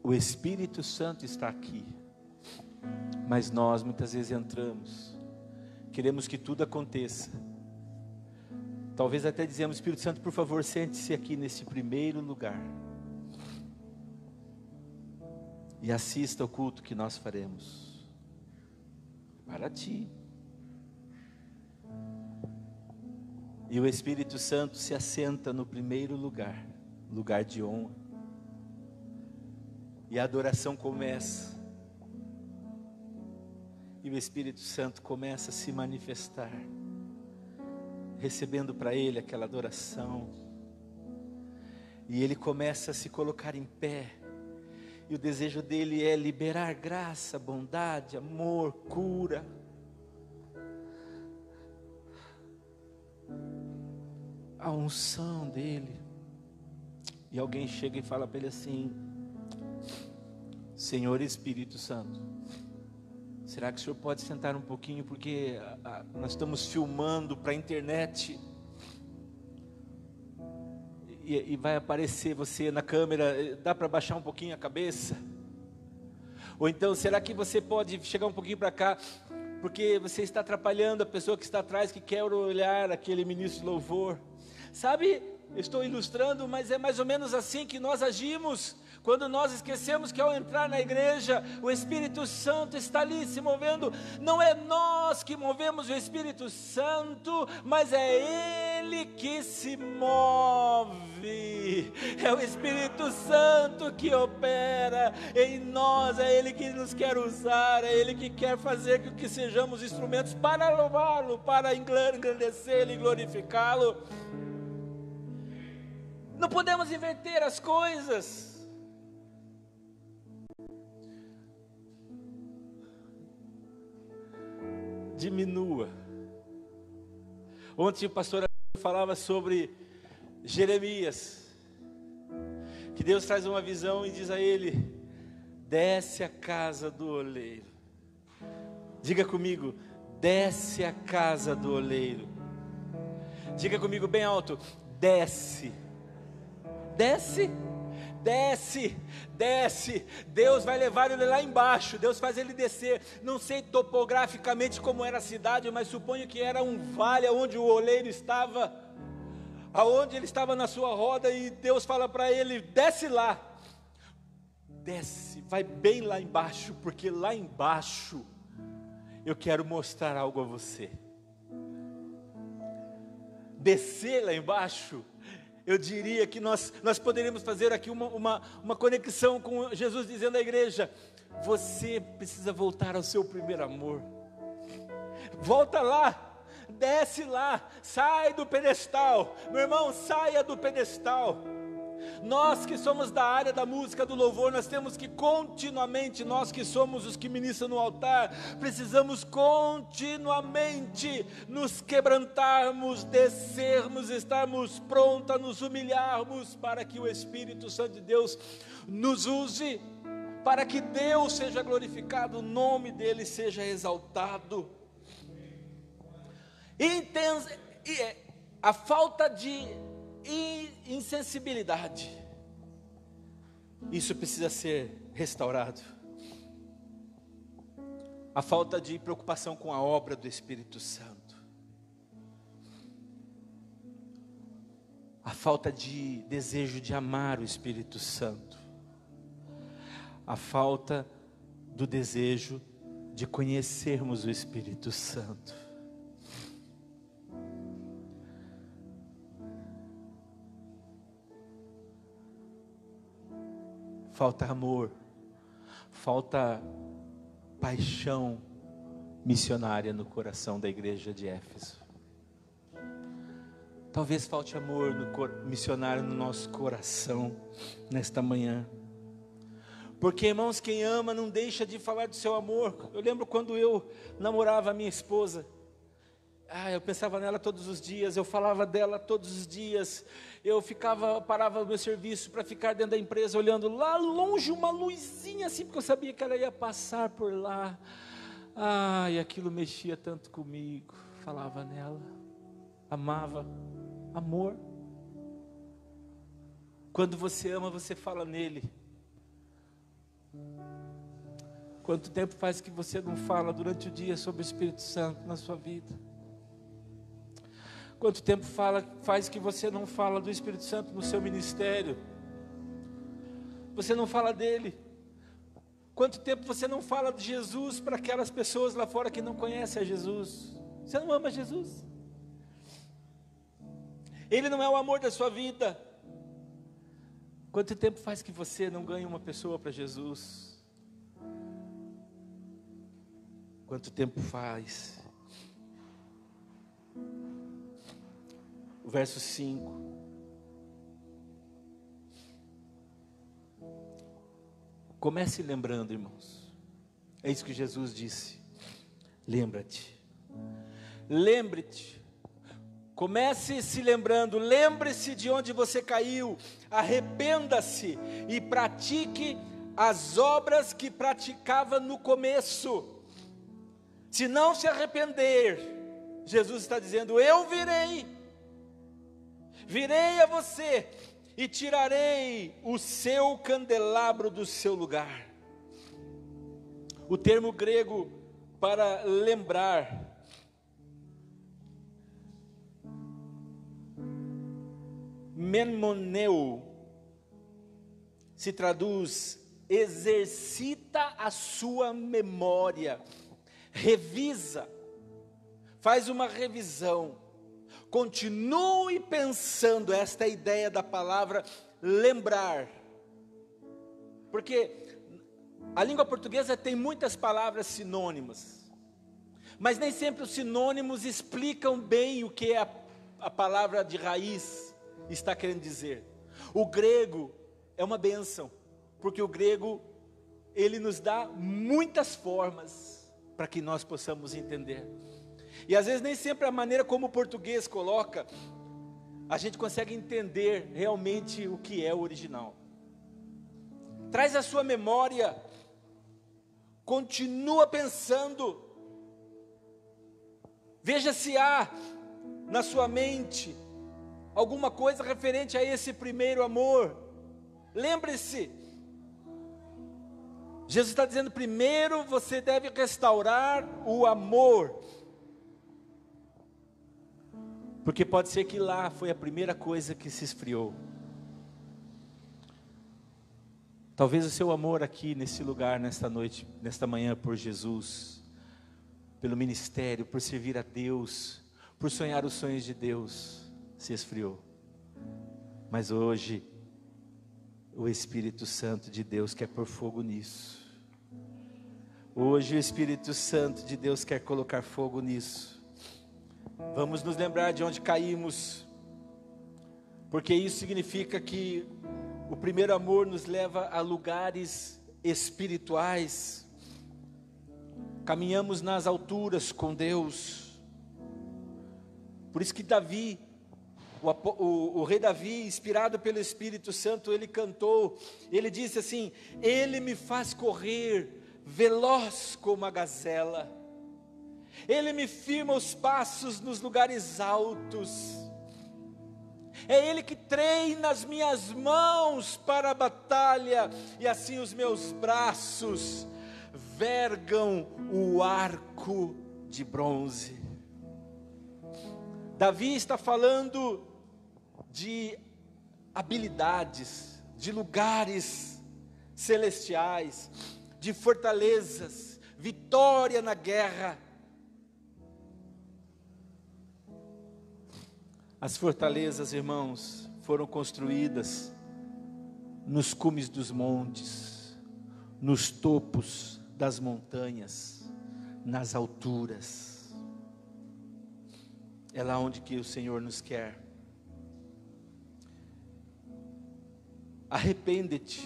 O Espírito Santo está aqui, mas nós muitas vezes entramos, queremos que tudo aconteça. Talvez até dizemos: Espírito Santo, por favor, sente-se aqui nesse primeiro lugar e assista ao culto que nós faremos para ti. E o Espírito Santo se assenta no primeiro lugar, lugar de honra. E a adoração começa. E o Espírito Santo começa a se manifestar, recebendo para ele aquela adoração. E ele começa a se colocar em pé. E o desejo dele é liberar graça, bondade, amor, cura. A unção dele. E alguém chega e fala para ele assim: Senhor Espírito Santo, será que o senhor pode sentar um pouquinho, porque nós estamos filmando para a internet, e vai aparecer você na câmera, dá para baixar um pouquinho a cabeça? Ou então, será que você pode chegar um pouquinho para cá, porque você está atrapalhando a pessoa que está atrás, que quer olhar aquele ministro de louvor? Sabe, eu estou ilustrando, mas é mais ou menos assim que nós agimos, quando nós esquecemos que ao entrar na igreja, o Espírito Santo está ali se movendo. Não é nós que movemos o Espírito Santo, mas é Ele que se move. É o Espírito Santo que opera em nós, é Ele que nos quer usar, é Ele que quer fazer com que sejamos instrumentos para louvá-lo, para engrandecê-lo e glorificá-lo. Não podemos inverter as coisas. Diminua. Ontem o pastor falava sobre Jeremias, que Deus traz uma visão e diz a ele: desce a casa do oleiro. Diga comigo: desce a casa do oleiro. Diga comigo bem alto: desce. Desce. Desce, desce, Deus vai levar ele lá embaixo, Deus faz ele descer. Não sei topograficamente como era a cidade, mas suponho que era um vale onde o oleiro estava, aonde ele estava na sua roda, e Deus fala para ele: desce lá, desce, vai bem lá embaixo, porque lá embaixo eu quero mostrar algo a você. Descer lá embaixo, eu diria que nós poderíamos fazer aqui uma conexão com Jesus dizendo à igreja: você precisa voltar ao seu primeiro amor. Volta lá, desce lá, sai do pedestal. Meu irmão, saia do pedestal. Nós que somos da área da música, do louvor, nós temos que continuamente, nós que somos os que ministram no altar, precisamos continuamente nos quebrantarmos, descermos, estarmos prontos a nos humilharmos, para que o Espírito Santo de Deus nos use, para que Deus seja glorificado, o nome dele seja exaltado. A falta de insensibilidade, isso precisa ser restaurado. A falta de preocupação com a obra do Espírito Santo. a falta de desejo de amar o Espírito Santo, a falta do desejo de conhecermos o Espírito Santo. Falta amor, falta paixão missionária no coração da igreja de Éfeso. Talvez falte amor missionário no nosso coração nesta manhã. Porque, irmãos, quem ama não deixa de falar do seu amor. Eu lembro quando eu namorava a minha esposa. Eu pensava nela todos os dias, eu falava dela todos os dias. Eu parava o meu serviço para ficar dentro da empresa, olhando lá longe uma luzinha assim, porque eu sabia que ela ia passar por lá. E aquilo mexia tanto comigo. Falava nela, amava, amor. Quando você ama, você fala nele. Quanto tempo faz que você não fala durante o dia sobre o Espírito Santo na sua vida? Quanto tempo faz que você não fala do Espírito Santo no seu ministério? Você não fala dele? Quanto tempo você não fala de Jesus para aquelas pessoas lá fora que não conhecem a Jesus? Você não ama Jesus? Ele não é o amor da sua vida. Quanto tempo faz que você não ganha uma pessoa para Jesus? Quanto tempo faz? O verso 5. Comece lembrando, irmãos. É isso que Jesus disse. Lembra-te. Lembre-te. Comece se lembrando. Lembre-se de onde você caiu. Arrependa-se e pratique as obras que praticava no começo. Se não se arrepender, Jesus está dizendo: eu virei a você e tirarei o seu candelabro do seu lugar. O termo grego para lembrar memoneu se traduz exercita a sua memória, revisa, faz uma revisão, continue pensando. Esta é a ideia da palavra lembrar, porque a língua portuguesa tem muitas palavras sinônimas, mas nem sempre os sinônimos explicam bem o que a palavra de raiz está querendo dizer. O grego é uma bênção, porque o grego, ele nos dá muitas formas para que nós possamos entender. E às vezes nem sempre a maneira como o português coloca, a gente consegue entender realmente o que é o original. Traz a sua memória, continua pensando, veja se há na sua mente alguma coisa referente a esse primeiro amor. Lembre-se, Jesus está dizendo: primeiro você deve restaurar o amor, porque pode ser que lá foi a primeira coisa que se esfriou. Talvez o seu amor aqui nesse lugar, nesta noite, nesta manhã, por Jesus, pelo ministério, por servir a Deus, por sonhar os sonhos de Deus, se esfriou. Mas hoje o Espírito Santo de Deus quer pôr fogo nisso. Hoje o Espírito Santo de Deus quer colocar fogo nisso. Vamos nos lembrar de onde caímos, porque isso significa que o primeiro amor nos leva a lugares espirituais. Caminhamos nas alturas com Deus. Por isso que Davi, o rei Davi, inspirado pelo Espírito Santo, ele cantou, ele disse assim: ele me faz correr veloz como a gazela, ele me firma os passos nos lugares altos, é ele que treina as minhas mãos para a batalha, e assim os meus braços vergam o arco de bronze. Davi está falando de habilidades, de lugares celestiais, de fortalezas, vitória na guerra. As fortalezas, irmãos, foram construídas nos cumes dos montes, nos topos das montanhas, nas alturas. É lá onde que o Senhor nos quer. Arrepende-te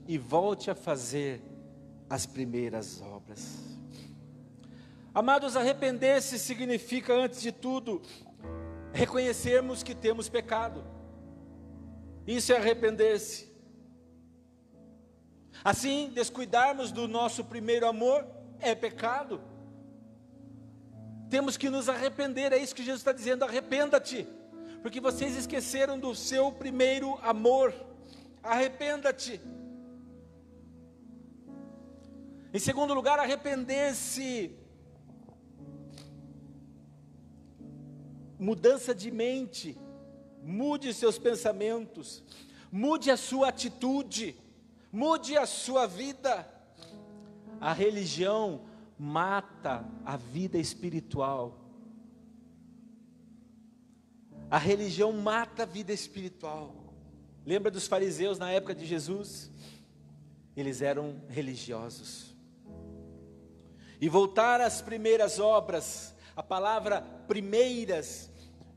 e volte a fazer as primeiras obras. Amados, arrepender-se significa, antes de tudo, reconhecermos que temos pecado. Isso é arrepender-se. Assim, descuidarmos do nosso primeiro amor é pecado. Temos que nos arrepender, é isso que Jesus está dizendo: arrependa-te, porque vocês esqueceram do seu primeiro amor. Arrependa-te. Em segundo lugar, arrepender-se, mudança de mente. Mude seus pensamentos, mude a sua atitude, mude a sua vida. A religião mata a vida espiritual. A religião mata a vida espiritual. Lembra dos fariseus na época de Jesus? Eles eram religiosos. E voltar às primeiras obras, a palavra primeiras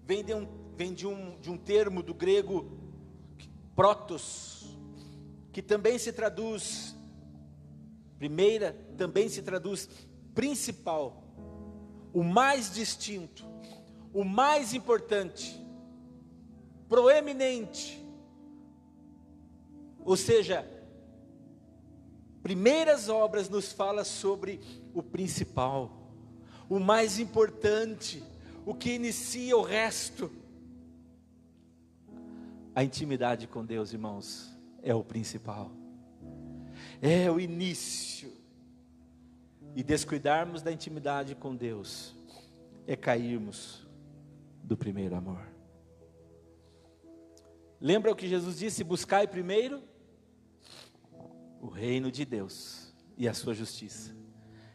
vem de um termo do grego protos, que também se traduz, primeira também se traduz principal, o mais distinto, o mais importante, proeminente. Ou seja, primeiras obras nos fala sobre o principal, o mais importante, o que inicia o resto. A intimidade com Deus, irmãos, é o principal, é o início. E descuidarmos da intimidade com Deus é cairmos do primeiro amor. Lembra o que Jesus disse? Buscai primeiro o reino de Deus e a sua justiça,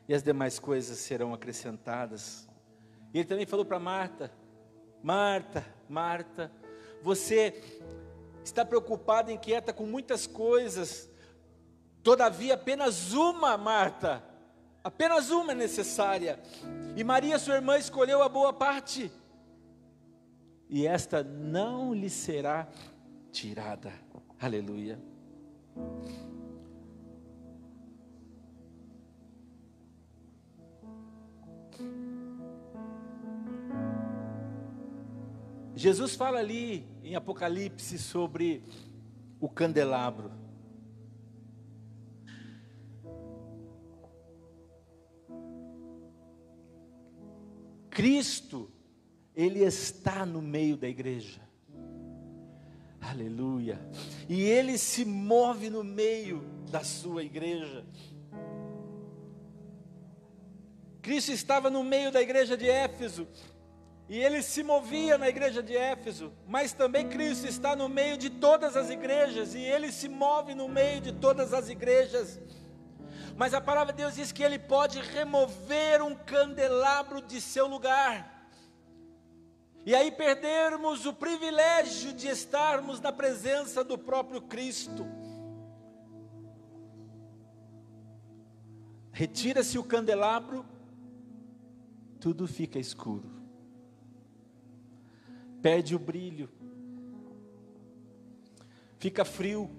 e as demais coisas serão acrescentadas. E ele também falou para Marta: Marta, Marta, você está preocupada, inquieta com muitas coisas, todavia apenas uma, Marta, apenas uma é necessária, e Maria sua irmã escolheu a boa parte, e esta não lhe será tirada. Aleluia. Jesus fala ali em Apocalipse sobre o candelabro. Cristo, Ele está no meio da igreja. Aleluia. E Ele se move no meio da sua igreja. Cristo estava no meio da igreja de Éfeso, e Ele se movia na igreja de Éfeso, mas também Cristo está no meio de todas as igrejas, e Ele se move no meio de todas as igrejas. Mas a palavra de Deus diz que Ele pode remover um candelabro de seu lugar, e aí perdermos o privilégio de estarmos na presença do próprio Cristo. Retira-se o candelabro, tudo fica escuro, perde o brilho, fica frio.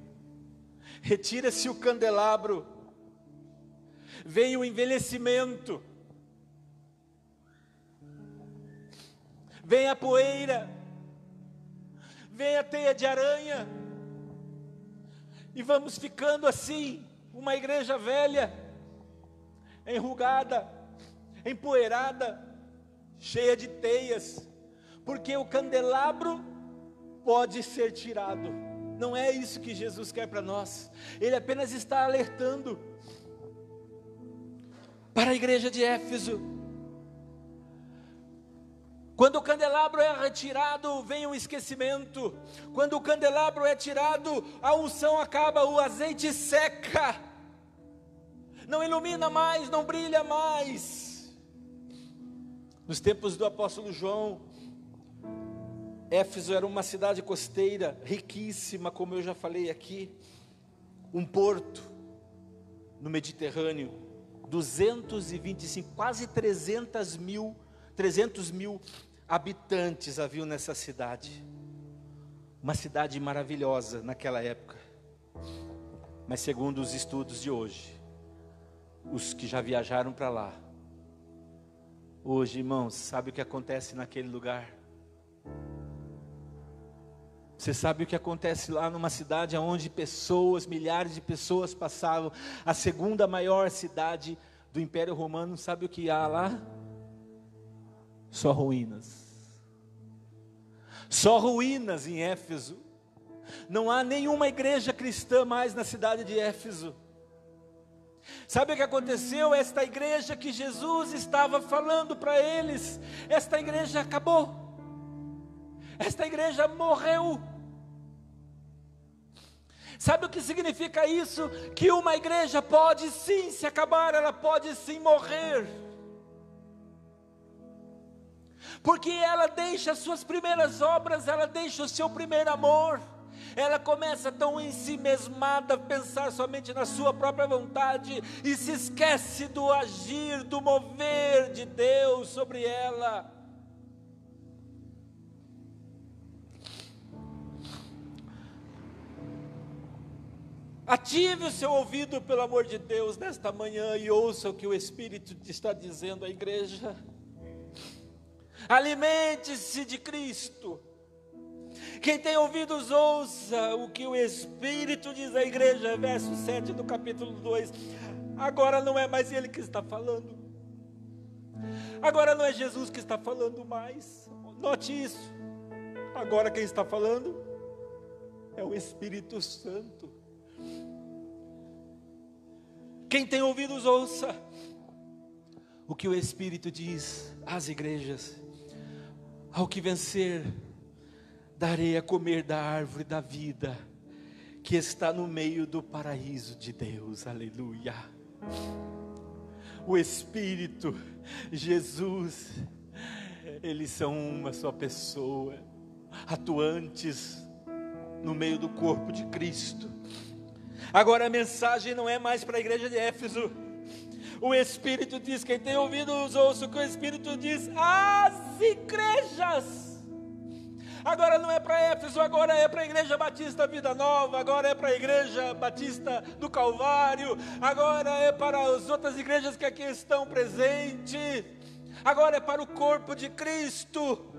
Retira-se o candelabro, vem o envelhecimento, vem a poeira, vem a teia de aranha, e vamos ficando assim, uma igreja velha, enrugada, empoeirada, cheia de teias, porque o candelabro pode ser tirado. Não é isso que Jesus quer para nós. Ele apenas está alertando para a igreja de Éfeso: Quando o candelabro é retirado, vem um esquecimento. Quando o candelabro é tirado, a unção acaba, o azeite seca. Não ilumina mais, não brilha mais. Nos tempos do apóstolo João, Éfeso era uma cidade costeira, riquíssima, como eu já falei aqui. Um porto no Mediterrâneo, 225, quase 300 mil habitantes haviam nessa cidade. Uma cidade maravilhosa naquela época. Mas segundo os estudos de hoje, os que já viajaram para lá, hoje, irmãos, sabe o que acontece naquele lugar? Você sabe o que acontece lá numa cidade onde pessoas, milhares de pessoas passavam, a segunda maior cidade do Império Romano, sabe o que há lá? Só ruínas. Só ruínas em Éfeso. Não há nenhuma igreja cristã mais na cidade de Éfeso. Sabe o que aconteceu? Esta igreja que Jesus estava falando para eles, esta igreja acabou. Esta igreja morreu. Sabe o que significa isso? Que uma igreja pode sim se acabar, ela pode sim morrer. Porque ela deixa as suas primeiras obras, ela deixa o seu primeiro amor. Ela começa tão ensimesmada a pensar somente na sua própria vontade e se esquece do agir, do mover de Deus sobre ela. Ative o seu ouvido, pelo amor de Deus, nesta manhã e ouça o que o Espírito está dizendo à igreja. Alimente-se de Cristo. Quem tem ouvidos, ouça o que o Espírito diz à igreja, verso 7 do capítulo 2. Agora não é mais Ele que está falando. Agora não é Jesus que está falando mais. Note isso. Agora quem está falando é o Espírito Santo. Quem tem ouvidos, ouça o que o Espírito diz às igrejas. Ao que vencer, darei a comer da árvore da vida, que está no meio do paraíso de Deus. Aleluia. O Espírito, Jesus, eles são uma só pessoa, atuantes no meio do corpo de Cristo. Agora a mensagem não é mais para a igreja de Éfeso. O Espírito diz, quem tem ouvidos, ouça o que o Espírito diz às igrejas. Agora não é para Éfeso, agora é para a Igreja Batista Vida Nova, agora é para a Igreja Batista do Calvário, agora é para as outras igrejas que aqui estão presentes, agora é para o corpo de Cristo.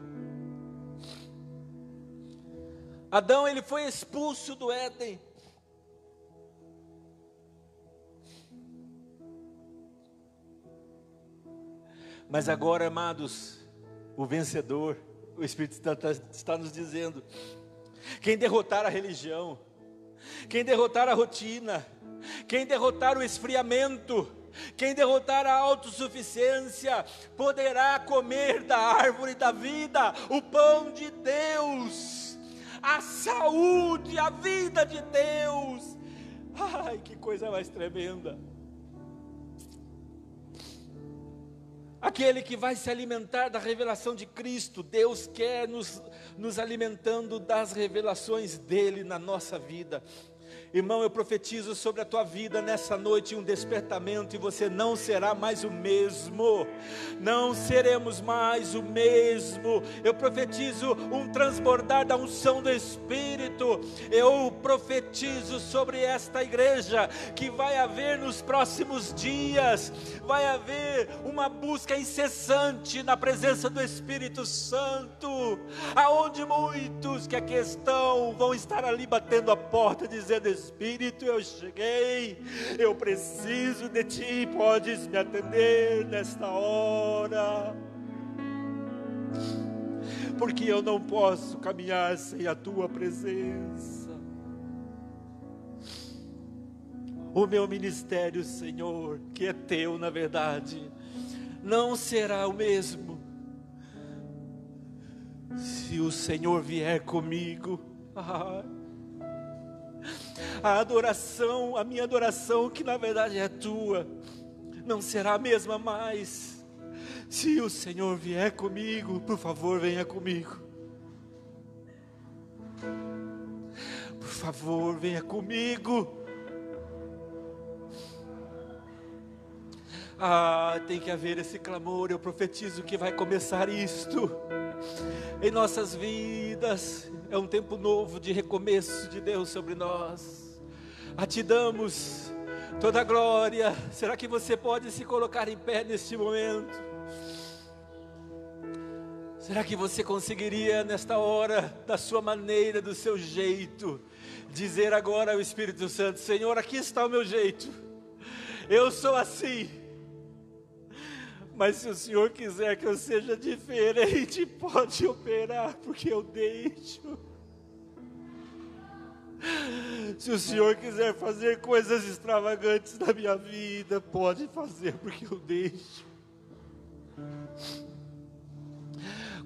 Adão, ele foi expulso do Éden. Mas agora, amados, o vencedor, o Espírito Santo está nos dizendo, quem derrotar a religião, quem derrotar a rotina, quem derrotar o esfriamento, quem derrotar a autossuficiência, poderá comer da árvore da vida, o pão de Deus, a saúde, a vida de Deus. Ai, que coisa mais tremenda. Aquele que vai se alimentar da revelação de Cristo. Deus quer nos alimentando das revelações dEle na nossa vida. Irmão, eu profetizo sobre a tua vida nessa noite um despertamento, e você não será mais o mesmo, não seremos mais o mesmo. Eu profetizo um transbordar da unção do Espírito. Eu profetizo sobre esta igreja que vai haver nos próximos dias, vai haver uma busca incessante na presença do Espírito Santo, aonde muitos que aqui estão vão estar ali batendo a porta dizendo: Espírito, eu cheguei, eu preciso de Ti, podes me atender nesta hora, porque eu não posso caminhar sem a Tua presença. O meu ministério, Senhor, que é Teu na verdade, não será o mesmo. Se o Senhor vier comigo, a adoração, a minha adoração, que na verdade é tua, não será a mesma mais. Se o Senhor vier comigo, por favor, venha comigo. Por favor, venha comigo. Tem que haver esse clamor. Eu profetizo que vai começar isto em nossas vidas. É um tempo novo de recomeço de Deus sobre nós. A Ti damos toda a glória. Será que você pode se colocar em pé neste momento? Será que você conseguiria nesta hora, da sua maneira, do seu jeito, dizer agora ao Espírito Santo: Senhor, aqui está o meu jeito, eu sou assim, mas se o Senhor quiser que eu seja diferente, pode operar, porque eu deixo. Se o Senhor quiser fazer coisas extravagantes na minha vida, pode fazer, porque eu deixo.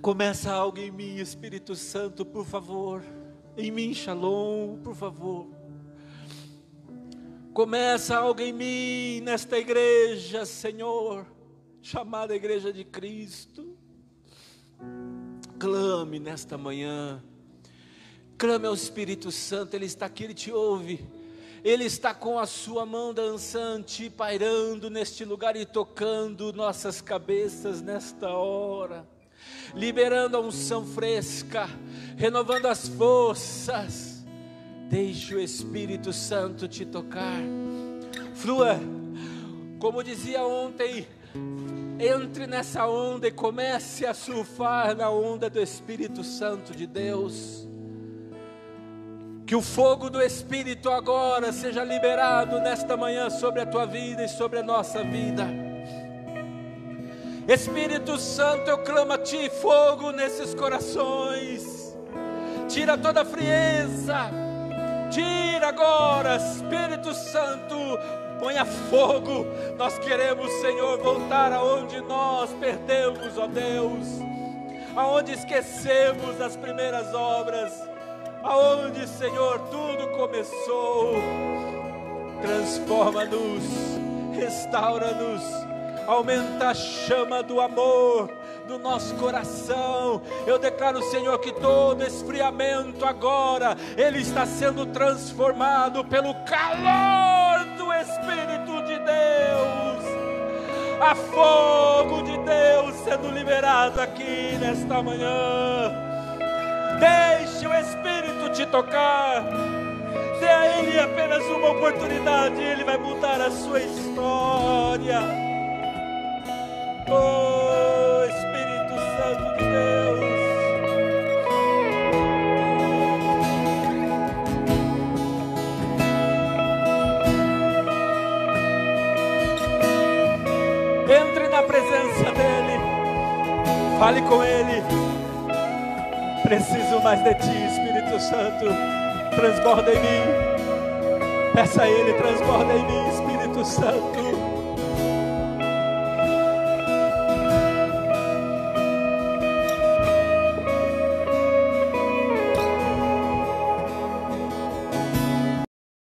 Começa algo em mim, Espírito Santo, por favor. Em mim, Shalom, por favor. Começa algo em mim, nesta igreja, Senhor, chamada Igreja de Cristo. Clame nesta manhã. Clame ao Espírito Santo, Ele está aqui, Ele te ouve. Ele está com a sua mão dançante, pairando neste lugar e tocando nossas cabeças nesta hora. Liberando a unção fresca, renovando as forças. Deixe o Espírito Santo te tocar. Flua, como dizia ontem, entre nessa onda e comece a surfar na onda do Espírito Santo de Deus. Que o fogo do Espírito agora seja liberado nesta manhã sobre a tua vida e sobre a nossa vida. Espírito Santo, eu clamo a Ti, fogo nesses corações. Tira toda a frieza. Tira agora, Espírito Santo, ponha fogo. Nós queremos, Senhor, voltar aonde nós perdemos, ó Deus, aonde esquecemos as primeiras obras, aonde, Senhor, tudo começou. Transforma-nos, restaura-nos, aumenta a chama do amor do nosso coração. Eu declaro, Senhor, que todo esfriamento agora, ele está sendo transformado pelo calor do Espírito de Deus. Há fogo de Deus sendo liberado aqui nesta manhã. Deixe o Espírito te tocar. Dê a Ele apenas uma oportunidade, Ele vai mudar a sua história. Oh, Espírito Santo de Deus. Entre na presença dEle. Fale com Ele. Preciso mais de Ti, Espírito Santo. Transborda em mim. Peça a Ele, transborda em mim, Espírito Santo.